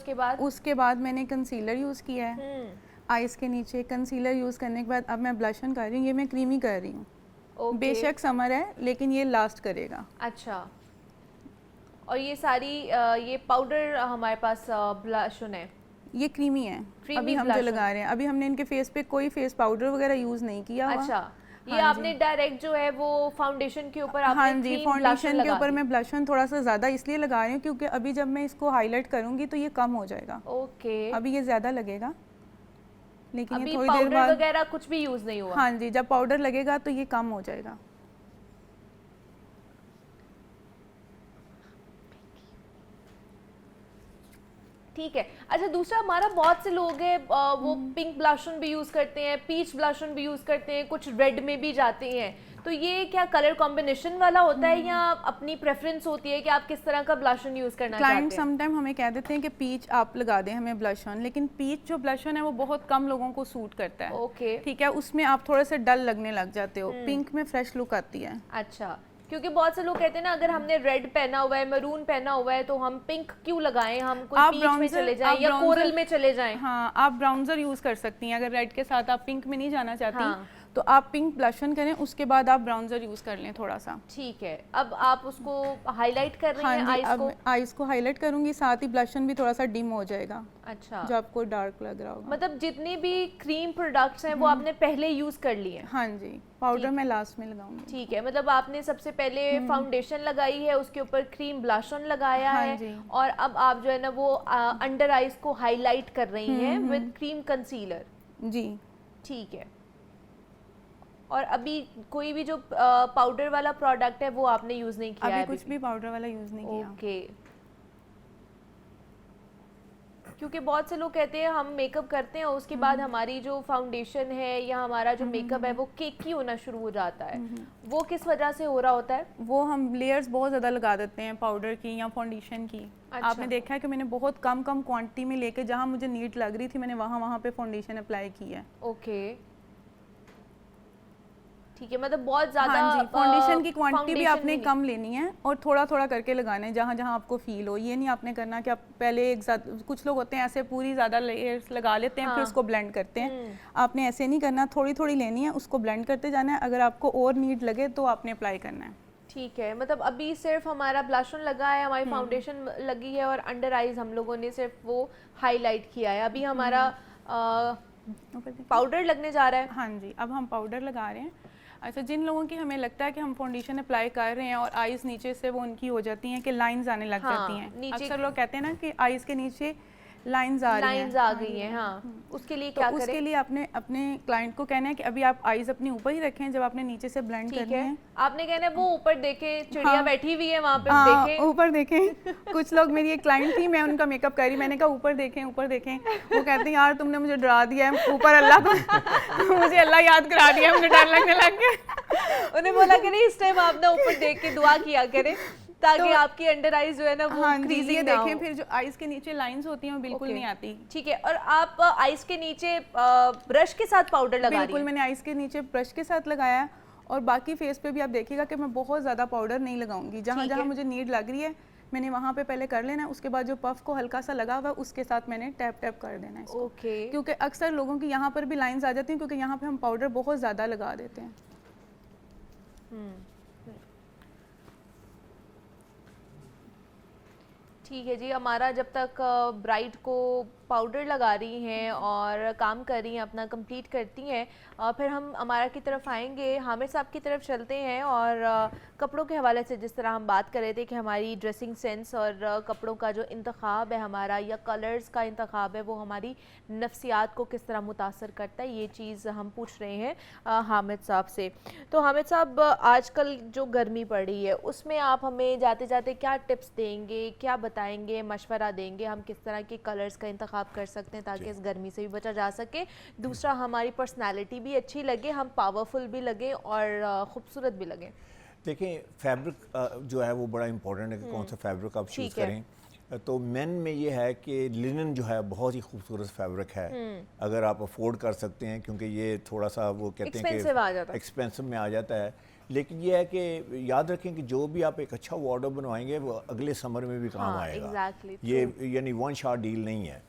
उसके बाद मैंने कंसीलर यूज़ किया है आईज के नीचे। कंसीलर यूज़ करने के बाद अब मैं ब्लश ऑन कर रही हूँ। ये मैं क्रीमी कर रही हूँ। बेशक समर है लेकिन ये लास्ट करेगा। अच्छा, और ये सारी ये पाउडर हमारे पास ब्लश ऑन है, ये क्रीमी है अभी हम जो लगा रहे हैं। अभी हमने इनके फेस पे कोई फेस पाउडर वगैरह यूज़ नहीं किया हुआ। अच्छा, ये आपने डायरेक्ट जो है वो फाउंडेशन के ऊपर आपने? हाँ जी, फाउंडेशन के ऊपर मैं ब्लश ऑन थोड़ा सा ज़्यादा इसलिए लगा रही हूँ क्योंकि अभी जब मैं इसको हाईलाइट करूँगी तो ये कम हो जाएगा। ओके, अभी ये ज़्यादा लगेगा, लेकिन अभी ये थोड़ी देर बाद वगैरह कुछ भी यूज़ नहीं हुआ। हाँ जी, जब पाउडर लगेगा तो ये कम हो जाएगा। ठीक है, अच्छा, दूसरा हमारा बहुत से लोग हैं वो पिंक ब्लश ऑन भी यूज़ करते हैं, पीच ब्लश ऑन भी यूज़ करते हैं, कुछ रेड में भी जाते हैं, तो ये क्या कलर कॉम्बिनेशन वाला होता है या अपनी प्रेफरेंस होती है कि आप किस तरह का ब्लश ऑन यूज़ करना चाहते हैं? क्लाइंट समटाइम हमें कह देते हैं कि पीच आप लगा दें हमें ब्लश ऑन, लेकिन पीच जो ब्लश ऑन है वो बहुत कम लोगों को सूट करता है। ओके, ठीक है, उसमें आप थोड़े से डल लगने लग जाते हो। पिंक में फ्रेश लुक आती है। अच्छा, क्योंकि बहुत से लोग कहते हैं ना अगर हमने रेड पहना हुआ है, मैरून पहना हुआ है, तो हम पिंक क्यों लगाएं, हम कोई पीच में चले जाएं या कोरल में चले जाएं। हाँ, आप ब्राउन्जर यूज़ कर सकती हैं अगर रेड के साथ आप पिंक में नहीं जाना चाहती। तो आप पिंक ब्लश ऑन करें, उसके बाद आप ब्राउन्जर यूज़ कर लें थोड़ा सा। ठीक है, अब आप उसको हाईलाइट कर रही हैं आईज को? आईज को हाईलाइट करूंगी, साथ ही ब्लश ऑन भी थोड़ा सा डिम हो जाएगा। अच्छा, जो आपको डार्क लग रहा होगा। मतलब जितनी भी क्रीम प्रोडक्ट्स हैं वो आपने पहले यूज कर लिए? हाँ जी, पाउडर मैं लास्ट में लगाऊंगी। ठीक है, मतलब आपने सबसे पहले फाउंडेशन लगाई है, उसके ऊपर क्रीम ब्लश ऑन लगाया है, और अब आप जो है ना वो अंडर आईज को हाईलाइट कर रही हैं विद क्रीम कंसीलर। जी ठीक है, और अभी कोई भी जो पाउडर वाला प्रोडक्ट है वो आपने यूज नहीं किया? अभी कुछ भी पाउडर वाला यूज नहीं किया। ओके, क्योंकि बहुत से लोग कहते हैं हम मेकअप करते हैं उसके बाद हमारी जो फाउंडेशन है या हमारा जो मेकअप है वो केकी होना शुरू हो जाता है, वो किस वजह से हो रहा होता है? वो हम लेयर्स बहुत ज़्यादा लगा देते हैं पाउडर की या फाउंडेशन की। अच्छा। आपने देखा है कि मैंने बहुत कम क्वांटिटी में लेके जहाँ मुझे नीड लग रही थी मैंने वहाँ पे फाउंडेशन अप्लाई की है। ओके, ठीक है, मतलब बहुत ज़्यादा फाउंडेशन की क्वांटिटी भी आपने कम लेनी है और थोड़ा थोड़ा करके लगाना है जहाँ जहाँ आपको फील हो। ये नहीं आपने करना कि आप पहले एक साथ, कुछ लोग होते हैं ऐसे पूरी ज़्यादा लेयर्स लगा लेते हैं फिर उसको ब्लेंड करते हैं। आपने ऐसे नहीं करना, थोड़ी थोड़ी लेनी है, उसको ब्लेंड करते जाना है। अगर आपको और नीड लगे तो आपने अप्लाई करना है। ठीक है, मतलब अभी सिर्फ हमारा ब्लश ऑन लगा है, हमारी फाउंडेशन लगी है और अंडर आईज हम लोगों ने सिर्फ वो हाईलाइट किया है। अभी हमारा पाउडर लगने जा रहा है। हाँ जी, अब हम पाउडर लगा रहे हैं। अच्छा, जिन लोगों की हमें लगता है कि हम फाउंडेशन अप्लाई कर रहे हैं और आईज नीचे से वो उनकी हो जाती हैं कि लाइंस आने लग जाती हैं, अक्सर लोग कहते हैं ना कि आईज के नीचे लाइंस आ गई हैं, हाँ, उसके लिए क्या करें? उसके लिए आपने अपने क्लाइंट को कहना है कि अभी आप आईज अपनी ऊपर ही रखें जब आपने नीचे से ब्लेंड करनी है। आपने कहना है वो ऊपर देखें, चिड़िया बैठी हुई है वहाँ पे, देखें ऊपर देखें। कुछ लोग, मेरी एक क्लाइंट थी, मैं उनका मेकअप कर रही, मैंने कहा ऊपर देखें ऊपर देखें, वो कहते हैं यार तुमने मुझे डरा दिया है, ऊपर अल्लाह को मुझे अल्लाह याद करा दिया, मुझे डर लगने लग गया। उन्हें बोला कि नहीं इस टाइम आप ना ऊपर देख के दुआ किया करें ताकि तो आपकी अंडर आईज जो है ना वो क्रीजिंग ना हो। देखें, फिर जो आईज के नीचे लाइंस होती हैं वो बिल्कुल नहीं आती। ठीक है, और आप आईज के नीचे ब्रश के साथ पाउडर लगा रही हैं? बिल्कुल, मैंने आईज के नीचे ब्रश के साथ लगाया और बाकी फेस पे भी आप देखिएगा कि मैं बहुत ज़्यादा पाउडर नहीं लगाऊंगी। जहाँ जहाँ मुझे नीड लग रही है मैंने वहाँ पे पहले कर लेना है, उसके बाद जो पफ को हल्का सा लगा हुआ उसके साथ मैंने टैप टैप कर देना है इसको। ओके, क्योंकि अक्सर लोगों की यहाँ पर भी लाइंस आ जाती हैं क्योंकि यहाँ पे हम पाउडर बहुत ज़्यादा लगा देते हैं। ठीक है जी, हमारा जब तक ब्राइड को पाउडर लगा रही हैं और काम कर रही हैं, अपना कंप्लीट करती हैं, फिर हम हमारा की तरफ आएंगे, हामिद साहब की तरफ चलते हैं। और कपड़ों के हवाले से जिस तरह हम बात कर रहे थे कि हमारी ड्रेसिंग सेंस और कपड़ों का जो इंतखाब है हमारा या कलर्स का इंतखाब है वो हमारी नफ्सियात को किस तरह मुतासर करता है, ये चीज़ हम पूछ रहे हैं हामिद साहब से। तो हामिद साहब, आजकल जो गर्मी पड़ रही है उसमें आप हमें जाते जाते क्या टिप्स देंगे, क्या बताएंगे, मशवरा देंगे, हम किस तरह के कलर्स का इंतखाब कर सकते हैं ताकि इस गर्मी से भी बचा जा सके, दूसरा हमारी पर्सनालिटी भी अच्छी लगे, हम पावरफुल भी लगे और ख़ूबसूरत भी लगे? देखें, फैब्रिक जो है वो बड़ा इंपॉर्टेंट है कि कौन सा फैब्रिक आप चूज़ करें। तो मेन में ये है कि लिनन जो है बहुत ही खूबसूरत फैब्रिक है, अगर आप अफोर्ड कर सकते हैं, क्योंकि ये थोड़ा सा वो कहते हैं कि एक्सपेंसिव में आ जाता है। लेकिन ये है कि याद रखें कि जो भी आप एक अच्छा वार्डरोब बनवाएंगे वो अगले समर में भी काम आएगा। ये यानी वन शॉट डील नहीं है।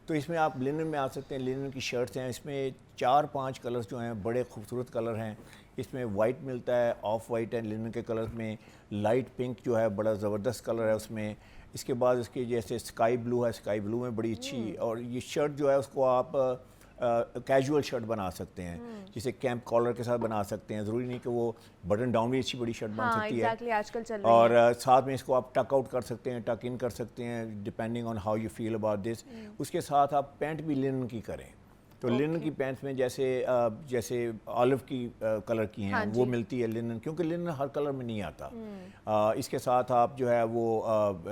तो इसमें आप लिनन में आ सकते हैं, लिनन की शर्ट्स हैं, इसमें 4-5 कलर्स जो हैं बड़े खूबसूरत कलर हैं। इसमें वाइट मिलता है, ऑफ वाइट है लिनन के कलर में, लाइट पिंक जो है बड़ा ज़बरदस्त कलर है उसमें। इसके बाद इसके जैसे स्काई ब्लू है, स्काई ब्लू में बड़ी अच्छी, और ये शर्ट जो है उसको आप कैजुअल शर्ट बना सकते हैं, जिसे कैंप कॉलर के साथ बना सकते हैं, ज़रूरी नहीं कि वो बटन डाउन भी अच्छी बड़ी शर्ट बन सकती है। आजकल चल रही और साथ में इसको आप टक आउट कर सकते हैं, टक इन कर सकते हैं, depending on how you feel about this. उसके साथ आप पैंट भी लिनन की करें, तो लिनन की पैंट्स में जैसे ऑलिव की कलर की हैं वो मिलती है लिनन, क्योंकि लिनन हर कलर में नहीं आता। इसके साथ आप जो है वो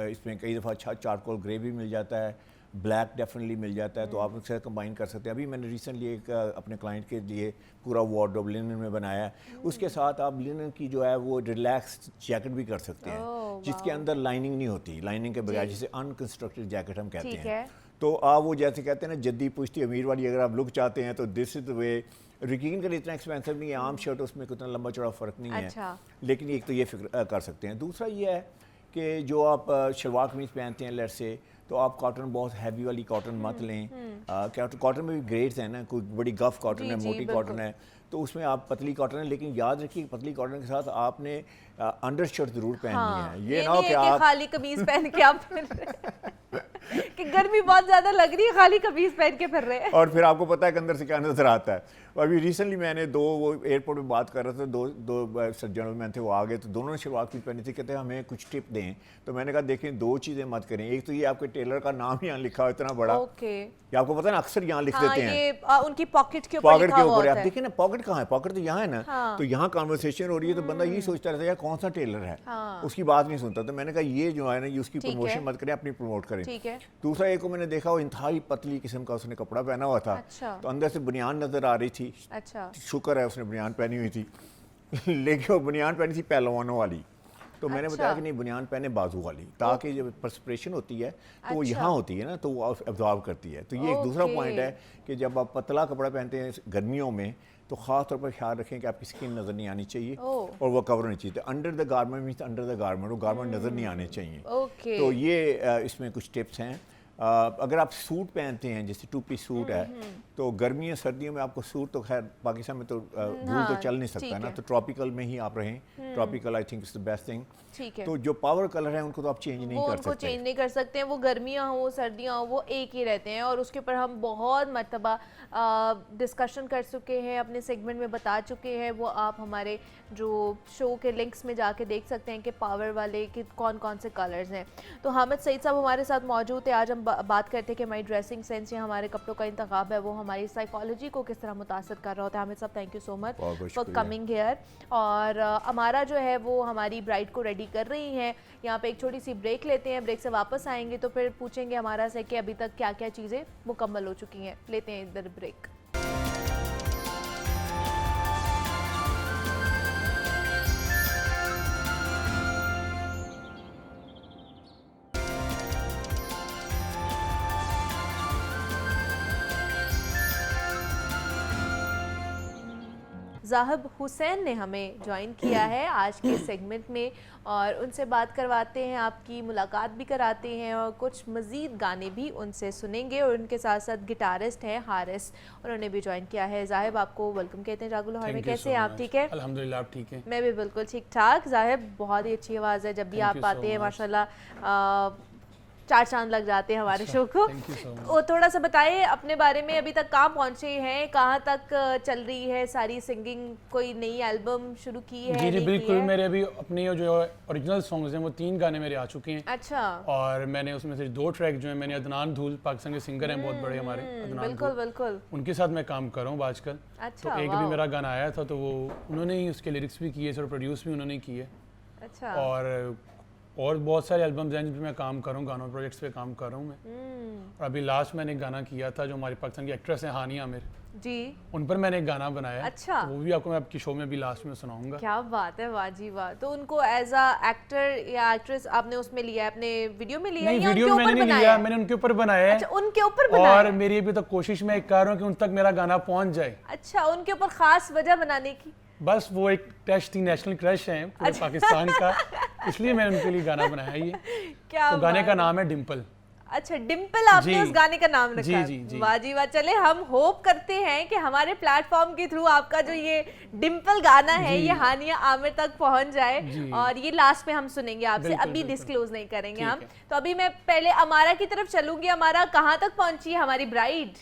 इसमें कई दफ़ा अच्छा चारकोल ग्रे भी मिल जाता है, ब्लैक डेफिनेटली मिल जाता है, तो आप उससे कंबाइन कर सकते हैं। अभी मैंने रिसेंटली एक अपने क्लाइंट के लिए पूरा वार्डरोब लिनन में बनाया है। उसके साथ आप लिनन की जो है वो रिलैक्स जैकेट भी कर सकते हैं, जिसके अंदर लाइनिंग नहीं होती, लाइनिंग के बगैर, जिसे अनकंस्ट्रक्टेड जैकेट हम कहते हैं। तो आप वो जैसे कहते हैं ना जद्दी पुश्ती अमीर वाली अगर आप लुक चाहते हैं तो दिस इज द वे। रिकीन का इतना एक्सपेंसिव नहीं है, आम शर्ट उसमें कितना लंबा चौड़ा फ़र्क नहीं है, लेकिन एक तो ये फिक्र कर सकते हैं। दूसरा ये है कि जो आप शलवार कमीज पहनते हैं लेट से, तो आप कॉटन बहुत हैवी वाली कॉटन मत लें। कॉटन में भी ग्रेड्स हैं ना, कोई बड़ी गफ कॉटन है, मोटी कॉटन है, तो उसमें आप पतली कॉटन है, लेकिन याद रखिए पतली कॉटन के साथ आपने अंडर शर्ट जरूर पहननी है। ये ना हो कि आप खाली कमीज पहन के आप फिर कि गर्मी बहुत ज्यादा लग रही है, खाली कमीज पहन के फिर रहे हैं और फिर आपको पता है कि अंदर से क्या नजर आता है। और अभी रिसेंटली मैंने वो एयरपोर्ट में बात कर रहे थे, दो जेंटलमैन थे, वो आ गए तो दोनों ने शलवार कमीज पहनी थी, कहते हैं हमें कुछ टिप दें। तो मैंने कहा देखें, दो चीज़ें मत करें। एक तो ये आपके टेलर का नाम यहाँ लिखा हो इतना बड़ा, ये आपको पता है ना, अक्सर यहाँ लिख देते हैं, ये उनकी पॉकेट के ऊपर आप देखिए ना, पॉकेट कहाँ है, पॉकेट तो यहाँ है ना। तो यहाँ कॉन्वर्सेशन हो रही है तो बंदा यही सोचता रहता है यार कौन सा टेलर है, उसकी बात नहीं सुनता। तो मैंने कहा ये जो है ना, ये उसकी प्रमोशन मत करें, अपनी प्रमोट करें। दूसरा एक को मैंने देखा, वो इंतहाई पतली किस्म का उसने कपड़ा पहना हुआ था, तो अंदर से बनियान नजर आ रही थी। शुक्र है उसने बनियान पहनी हुई थी लेकिन वो बनियान पहनी थी पहलवानों वाली। तो मैंने बताया कि नहीं, बनियान पहने बाजू वाली, ताकि जब परस्पिरेशन होती है तो वो यहाँ होती है ना, तो वो एब्जॉर्ब करती है। तो ये एक दूसरा पॉइंट है कि जब आप पतला कपड़ा पहनते हैं गर्मियों में, तो ख़ास तौर पर ख्याल रखें कि आपकी स्किन नज़र नहीं आनी चाहिए और वो कवर होनी चाहिए। Under the garment means under the garment, वो गारमेंट नज़र नहीं आने चाहिए। तो ये इसमें कुछ टिप्स हैं। अगर आप सूट पहनते हैं, जैसे 2 पीस सूट है, तो गर्मियों सर्दियों में आपको सूट तो खैर पाकिस्तान में तो धूल तो चल नहीं सकता ना, तो ट्रॉपिकल में ही आप रहें। Tropical I think is the best thing. तो जो पावर कलर है उनको तो आप चेंज नहीं कर सकते, चेंज नहीं कर सकते हैं, वो गर्मियाँ हो सर्दियाँ हो वो एक ही रहते हैं। और उसके ऊपर हम बहुत मरतबा डिस्कशन कर चुके हैं, अपने सेगमेंट में बता चुके हैं। वो आप हमारे जो शो के लिंक्स में जाके देख सकते हैं कि पावर वाले कि कौन कौन से कलर्स हैं। तो हामिद सईद साहब हमारे साथ मौजूद है। आज हम बात करते हैं कि हमारी ड्रेसिंग सेंस या हमारे कपड़ों का इंतखाब है वो हमारी साइकोलॉजी को किस तरह मुतासर कर रहा होता है। हामिद साहब, thank you so much for coming here. और हमारा जो है वो हमारी ब्राइड को रेडी कर रही हैं। यहाँ पे एक छोटी सी ब्रेक लेते हैं, ब्रेक से वापस आएंगे तो फिर पूछेंगे हमारा से कि अभी तक क्या क्या चीज़ें मुकम्मल हो चुकी हैं। लेते हैं इधर ब्रेक। ज़ाहिब हुसैन ने हमें ज्वाइन किया है आज के सेगमेंट में और उनसे बात करवाते हैं, आपकी मुलाकात भी कराते हैं और कुछ मज़ीद गाने भी उनसे सुनेंगे। और उनके साथ साथ गिटारिस्ट हैं हारिस, उन्होंने भी ज्वाइन किया है। ज़ाहिब, आपको वेलकम कहते हैं जागो लाहौर में। कैसे हैं आप? ठीक है, अल्हम्दुलिल्लाह। आप ठीक हैं? मैं भी बिल्कुल ठीक ठाक। ज़ाहिब, बहुत ही अच्छी आवाज़ है, जब भी आप आते हैं माशाल्लाह 4 चांद लग जाते हैं हमारे शो को। वो थोड़ा सा बताइए अपने बारे में, अभी तक कहाँ पहुँचे हैं, कहाँ तक चल रही है सारी सिंगिंग, कोई नई एल्बम शुरू की है? जी बिल्कुल, मेरे अभी अपने जो ओरिजिनल सॉन्ग्स हैं वो 3 गाने मेरे आ चुके हैं। अच्छा। और मैंने उसमें से 2 ट्रैक जो है मैंने अदनान धूल, पाकिस्तान के सिंगर हैं बहुत बड़े हमारे, बिल्कुल बिल्कुल, उनके साथ मैं काम कर रहा हूँ आजकल। अच्छा, तो एक भी मेरा गाना आया था तो वो उन्होंने ही उसके लिरिक्स भी किए और प्रोड्यूस भी उन्होंने किए। अच्छा। और बहुत सारे एल्बम्स हैं जिन पे मैं काम कर रहा हूँ, गानों प्रोजेक्ट्स पे काम कर रहा हूँ मैं। और अभी लास्ट मैंने गाना किया था जो हमारी पाकिस्तान की एक्ट्रेस हैं हानिया आमिर जी, उन पर मैंने एक गाना बनाया। अच्छा। तो वो भी आपको मैं आपकी शो में भी लास्ट में सुनाऊंगा। क्या बात है, वाह जी वाह। तो उनको एज अ एक्टर या एक्ट्रेस आपने उसमें लिया है, अपने वीडियो में लिया है? नहीं, वीडियो में मैंने नहीं लिया, मैंने उनके ऊपर बनाया है। अच्छा, उनके ऊपर बनाया और मेरी अभी तक कोशिश मैं कर रहा हूँ कि उन तक मेरा गाना पहुँच जाए। अच्छा, उनके ऊपर खास वजह बनाने की? बस वो एक टेस्ट थी, नेशनल क्रश है पूरे पाकिस्तान का, इसलिए मैंने उनके लिए गाना बनाया है ये। क्या तो गाने का नाम है डिम्पल। अच्छा, डिम्पल आपने उस गाने का नाम रखा है? जी। वाह जी वाह। चले, हम होप करते हैं कि हमारे प्लेटफॉर्म के थ्रू आपका जो ये डिम्पल गाना है ये हानिया आमिर तक पहुंच जाए और ये लास्ट में हम सुनेंगे आपसे, अभी डिस्क्लोज नहीं करेंगे हम। तो अभी मैं पहले अमारा की तरफ चलूंगी। अमारा, कहाँ तक पहुंची है हमारी ब्राइड?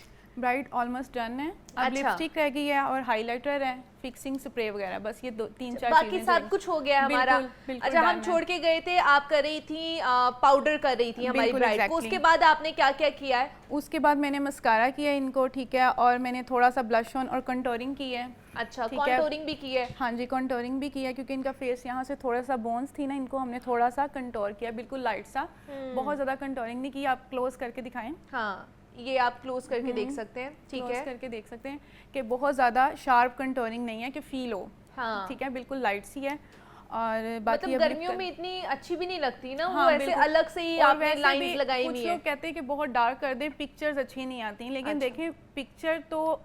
ऑलमोस्ट डन है। अब लिपस्टिक रह गई है और हाइलाइटर है, फिक्सिंग स्प्रे वगैरह, बस ये 2-3-4 बाकी सब कुछ हो गया हमारा। अच्छा, हम छोड़ के गए थे, आप कर रही थी पाउडर कर रही थी हमारी ब्राइड को, उसके बाद आपने क्या क्या किया है? उसके बाद मैंने मस्कारा किया इनको, ठीक है, और मैंने थोड़ा सा ब्लश ऑन और कंटोरिंग की है। अच्छा, कंटोरिंग भी की है? हाँ जी, कंटोरिंग भी किया क्योंकि इनका फेस यहाँ से थोड़ा सा बोन्स थी ना, इनको हमने थोड़ा सा कंटोर किया, बिल्कुल लाइट सा, बहुत ज्यादा कंटोरिंग नहीं की। आप क्लोज करके दिखाएं। हाँ, ये आप क्लोज करके देख सकते हैं, ठीक है, करके देख सकते हैं कि बहुत ज़्यादा शार्प कंटोरिंग नहीं है कि फील हो। हाँ, ठीक है, बिल्कुल लाइट सी है। और बाकी मतलब गर्मियों में इतनी अच्छी भी नहीं लगती ना। हाँ, वो ऐसे अलग से ही आपने लाइंस लगाई हुई है। कुछ लोग कहते हैं कि बहुत डार्क कर दें, पिक्चर्स अच्छी नहीं आती, लेकिन देखें पिक्चर तो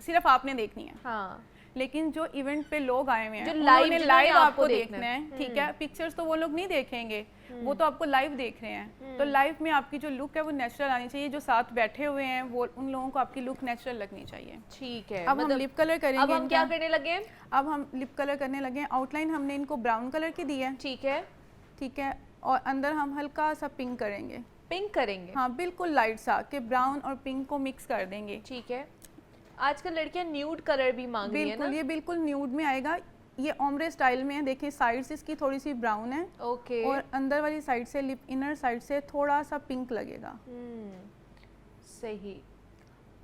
सिर्फ आपने देखनी है। हाँ, लेकिन जो इवेंट पे लोग आए हुए हैं, जो लाइव आपको देखना है, ठीक है, पिक्चर्स तो वो लोग नहीं देखेंगे, वो तो आपको लाइव देख रहे हैं, तो लाइव में आपकी जो लुक है वो नेचुरल आनी चाहिए, जो साथ बैठे हुए हैं वो उन लोगों को आपकी लुक नेचुरल लगनी चाहिए। ठीक है, अब हम लिप कलर करेंगे। अब हम क्या करने लगे? अब हम लिप कलर करने लगे हैं। आउटलाइन हमने इनको ब्राउन कलर की दी है, ठीक है, ठीक है, और अंदर हम हल्का सा पिंक करेंगे। पिंक करेंगे? हाँ, बिल्कुल लाइट सा, कि ब्राउन और पिंक को मिक्स कर देंगे। ठीक है। आजकल लड़कियां न्यूड कलर भी मांग रही है ना? ये बिल्कुल न्यूड में आएगा। ये ओम्ब्रे स्टाइल में है, देखिए साइड से इसकी थोड़ी सी ब्राउन है, ओके, और अंदर वाली साइड से लिप इनर साइड से थोड़ा सा पिंक लगेगा। सही।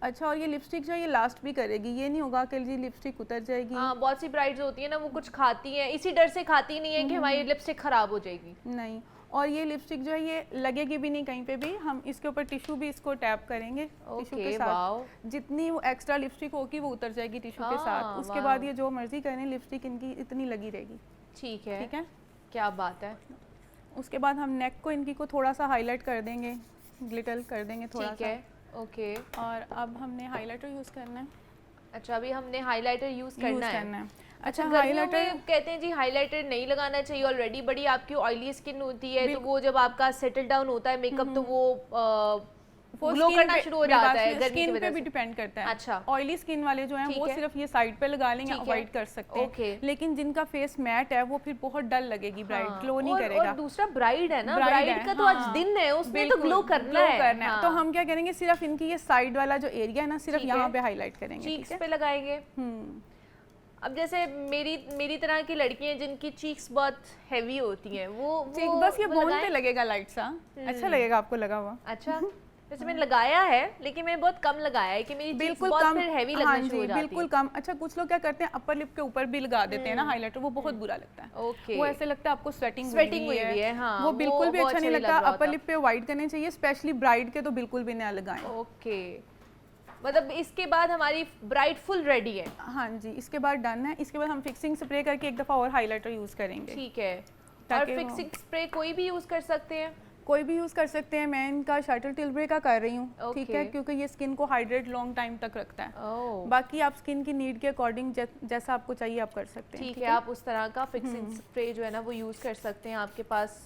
अच्छा, और ये लिपस्टिक जो है ये लास्ट भी करेगी, ये नहीं होगा कि जी लिपस्टिक उतर जाएगी। हाँ, बहुत सी ब्राइड्स होती है ना, वो कुछ खाती हैं, इसी डर से खाती नहीं है कि हमारी लिपस्टिक खराब हो जाएगी। नहीं, और ये लिपस्टिक जो है ये लगेगी भी नहीं कहीं पे भी। हम इसके ऊपर टिश्यू भी इसको टैप करेंगे, टिश्यू के साथ जितनी वो एक्स्ट्रा लिपस्टिक होगी वो उतर जाएगी टिश्यू के साथ। उसके बाद ये जो मर्जी करें लिपस्टिक इनकी इतनी लगी रहेगी। ठीक है, ठीक है, क्या बात है। उसके बाद हम नेक को इनकी को थोड़ा सा हाईलाइट कर देंगे, ग्लिटर कर देंगे थोड़ा सा। ठीक है, ओके। और अब हमने हाईलाइटर यूज़ करना है। अच्छा, अभी हमने हाईलाइटर यूज़ करना है। अच्छा, हाईलाइटर कहते हैं जी हाईलाइटर नहीं लगाना चाहिए, ऑलरेडी बड़ी आपकी ऑयली स्किन होती है, तो वो जब आपका सेटल डाउन होता है मेकअप तो वो ग्लो करना शुरू हो जाता है, स्किन पे भी डिपेंड करता है। अच्छा, ऑयली स्किन वाले जो हैं वो सिर्फ ये साइड पे लगा लेंगे, अवॉइड कर सकते हैं। लेकिन जिनका फेस मैट है वो फिर बहुत डल लगेगी, ब्राइड ग्लो नहीं करेगा। और दूसरा ब्राइड है ना, ब्राइड का तो आज दिन है, उसमें तो ग्लो करना है। तो हम क्या करेंगे, सिर्फ इनकी ये साइड वाला जो एरिया है ना, सिर्फ यहाँ पे हाईलाइट करेंगे, चीक्स पे लगाएंगे। अब जैसे मेरी तरह की लड़कियां जिनकी चीक्स बहुत हेवी होती हैं, वो बस ये बोन पे लगेगा लाइट सा, अच्छा लगेगा आपको लगा हुआ। अच्छा, वैसे मैंने लगाया है लेकिन मैंने बहुत कम लगाया है कि मेरी चीक्स बहुत फिर हेवी लगना शुरू हो जाती है। बिल्कुल कम। अच्छा, कुछ लोग क्या करते हैं अपर लिप के ऊपर भी लगा देते हैं ना हाईलाइटर, वो बहुत बुरा लगता है। ओके, वो ऐसे लगता है आपको स्वेटिंग हुई है। हाँ, वो बिल्कुल भी अच्छा नहीं लगता। अपर लिप पे वाइट करने चाहिए, स्पेशली ब्राइड के तो बिल्कुल भी ना लगाएं। ओके, मतलब इसके बाद हमारी ब्राइड फुल रेडी है। हाँ जी, इसके बाद डन है। इसके बाद हम फिक्सिंग स्प्रे करके एक दफ़ा और हाईलाइटर यूज़ करेंगे। ठीक है, और फिक्सिंग स्प्रे कोई भी यूज़ कर सकते हैं? कोई भी यूज़ कर सकते हैं। मैं इनका शटल टिल्बरे का कर रही हूँ, ठीक है, क्योंकि ये स्किन को हाइड्रेट लॉन्ग टाइम तक रखता है। बाकी आप स्किन की नीड के अकॉर्डिंग जैसा आपको चाहिए आप कर सकते हैं। ठीक है, आप उस तरह का फिक्सिंग स्प्रे जो है ना वो यूज़ कर सकते हैं। आपके पास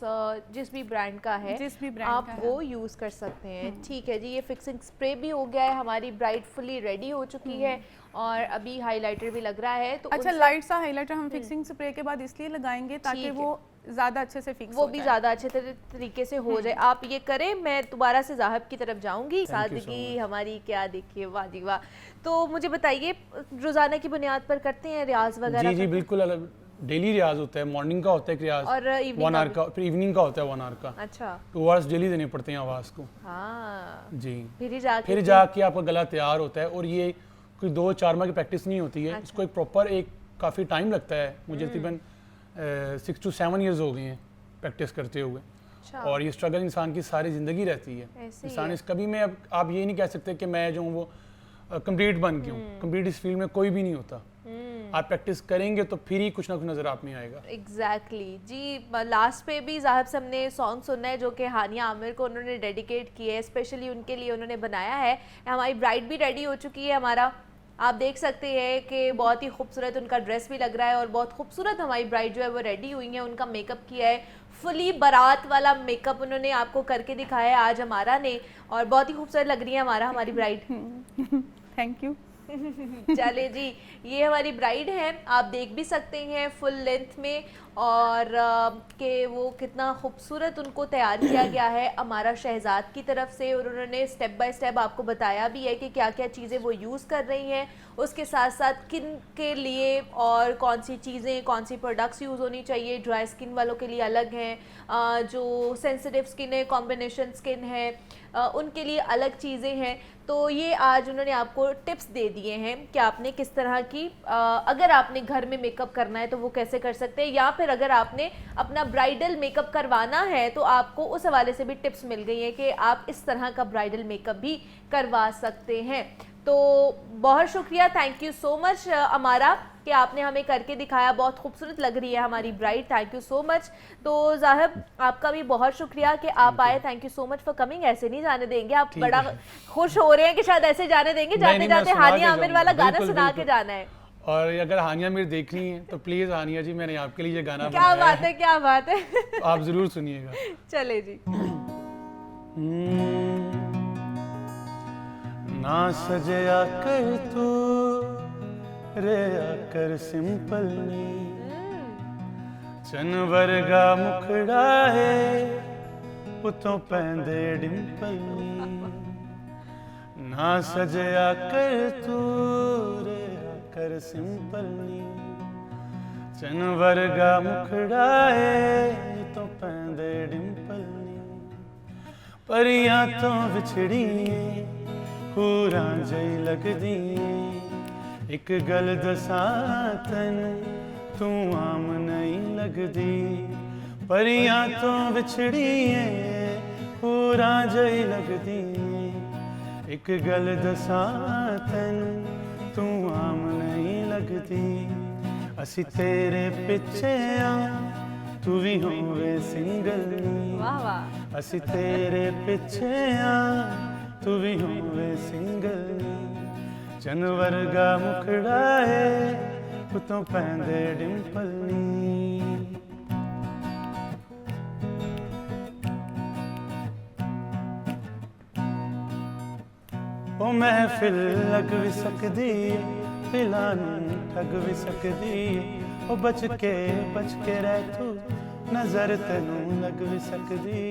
जिस भी ब्रांड का है, जिस भी ब्रांड आप वो यूज़ कर सकते हैं। ठीक है जी, ये फिक्सिंग स्प्रे भी हो गया है, हमारी ब्राइड फुली रेडी हो चुकी है और अभी हाईलाइटर भी लग रहा है। तो अच्छा, लाइट सा हाईलाइटर हम फिक्सिंग स्प्रे के बाद इसलिए लगाएंगे ताकि वो ज़्यादा अच्छे से फिक्स वो भी ज़्यादा अच्छे तरीके से हो जाए। आप ये करें, मैं दोबारा से ज़ाहब की तरफ जाऊंगी। सादगी हमारी क्या, देखिए वाह जी वाह। तो मुझे बताइए, रोज़ाना की बुनियाद पर करते हैं रियाज वगैरह? जी बिल्कुल, डेली रियाज होता है। मॉर्निंग का होता है रियाज और 1 आवर का, फिर इवनिंग का होता है 1 आवर का। अच्छा, 2 आवर्स डेली देने पड़ते हैं आवाज़ को। हाँ जी, फिर जाके आपका गला तैयार होता है। और ये कोई 2-4 माह की प्रैक्टिस नहीं होती है। अच्छा। इसको एक प्रॉपर काफ़ी टाइम लगता है। मुझे तकरीबन 6 to 7 ईयर्स हो गए हैं प्रैक्टिस करते हुए। अच्छा। और ये स्ट्रगल इंसान की सारी ज़िंदगी रहती है। इंसान इस कभी में, अब आप ये नहीं कह सकते कि मैं जो हूँ वो कंप्लीट बन गया हूँ। कंप्लीट इस फील्ड में कोई भी नहीं होता। आप प्रैक्टिस करेंगे तो फिर ही कुछ ना कुछ नज़र आप में आएगा। एग्जैक्टली जी। लास्ट पे भी ज़ाहिब से हमने सॉन्ग सुनना है जो कि हानिया आमिर को उन्होंने डेडिकेट किया है, स्पेशली उनके लिए उन्होंने बनाया है। हमारी ब्राइड भी रेडी हो चुकी है। हमारा आप देख सकते हैं कि बहुत ही खूबसूरत उनका ड्रेस भी लग रहा है और बहुत खूबसूरत हमारी ब्राइड जो है वो रेडी हुई है। उनका मेकअप किया है, फुली बारात वाला मेकअप उन्होंने आपको करके दिखाया है आज हमारा ने, और बहुत ही खूबसूरत लग रही है हमारी ब्राइड। Thank you. चले जी, ये हमारी ब्राइड है, आप देख भी सकते हैं फुल लेंथ में, और कि वो कितना खूबसूरत उनको तैयार किया गया है हमारा शहजाद की तरफ से। और उन्होंने स्टेप बाय स्टेप आपको बताया भी है कि क्या क्या चीज़ें वो यूज़ कर रही हैं, उसके साथ साथ किन के लिए और कौन सी चीज़ें, कौन सी प्रोडक्ट्स यूज़ होनी चाहिए। ड्राई स्किन वालों के लिए अलग हैं, जो सेंसिटिव स्किन है, कॉम्बिनेशन स्किन है, उनके लिए अलग चीज़ें हैं। तो ये आज उन्होंने आपको टिप्स दे दिए हैं कि आपने किस तरह की, अगर आपने घर में मेकअप करना है तो वो कैसे कर सकते हैं, या फिर अगर आपने अपना ब्राइडल मेकअप करवाना है तो आपको उस हवाले से भी टिप्स मिल गई हैं कि आप इस तरह का ब्राइडल मेकअप भी करवा सकते हैं। तो बहुत शुक्रिया, थैंक यू सो मच अमारा कि आपने हमें करके दिखाया। बहुत खूबसूरत लग रही है हमारी bride, thank you so much. तो ज़ाहिब आपका भी बहुत शुक्रिया कि आप आए, thank you so much for coming. ऐसे नहीं जाने देंगे, आप बड़ा खुश हो रहे हैं कि शायद ऐसे जाने देंगे, जाते जाते हानिया आमिर वाला गाना सुना के जाना है। और अगर हानिया मीर देख रही हैं तो प्लीज़ हानिया जी मैंने आपके लिए ये गाना क्या बनाया बात है, क्या बात है। तो आप ज़रूर सुनिएगा। चले जी। ना सजया कर तू रे आकर सिंपल नी, चन वर्गा मुखड़ा है उतों पैंदे डिंपल नी। ना सजया कर तू रे आकर सिंपल नी, चन वर्गा मुखड़ा है तो पैंदे डिंपल नी। परियां तो विछड़ी पूरा जई लगदी, एक गल दसां तैनू तू आम नहीं लगदी। परियां तो विछड़ी पूरा जई लगदी, एक गल दसां तैनू तू आम नहीं लगदी। असी तेरे पिछे आ तू भी होवे सिंगल नी, वाह वाह। असी तेरे पिछे आ तू भी होवे सिंगल नी। चन वर्गा मुखड़ा है उतों पैंदे डिंपल नी। ओ महफिल लग भी सकदी, दिलां नूं ठग भी सकदी। ओ बच के रह तू, नजर तैनूं लग भी सकदी।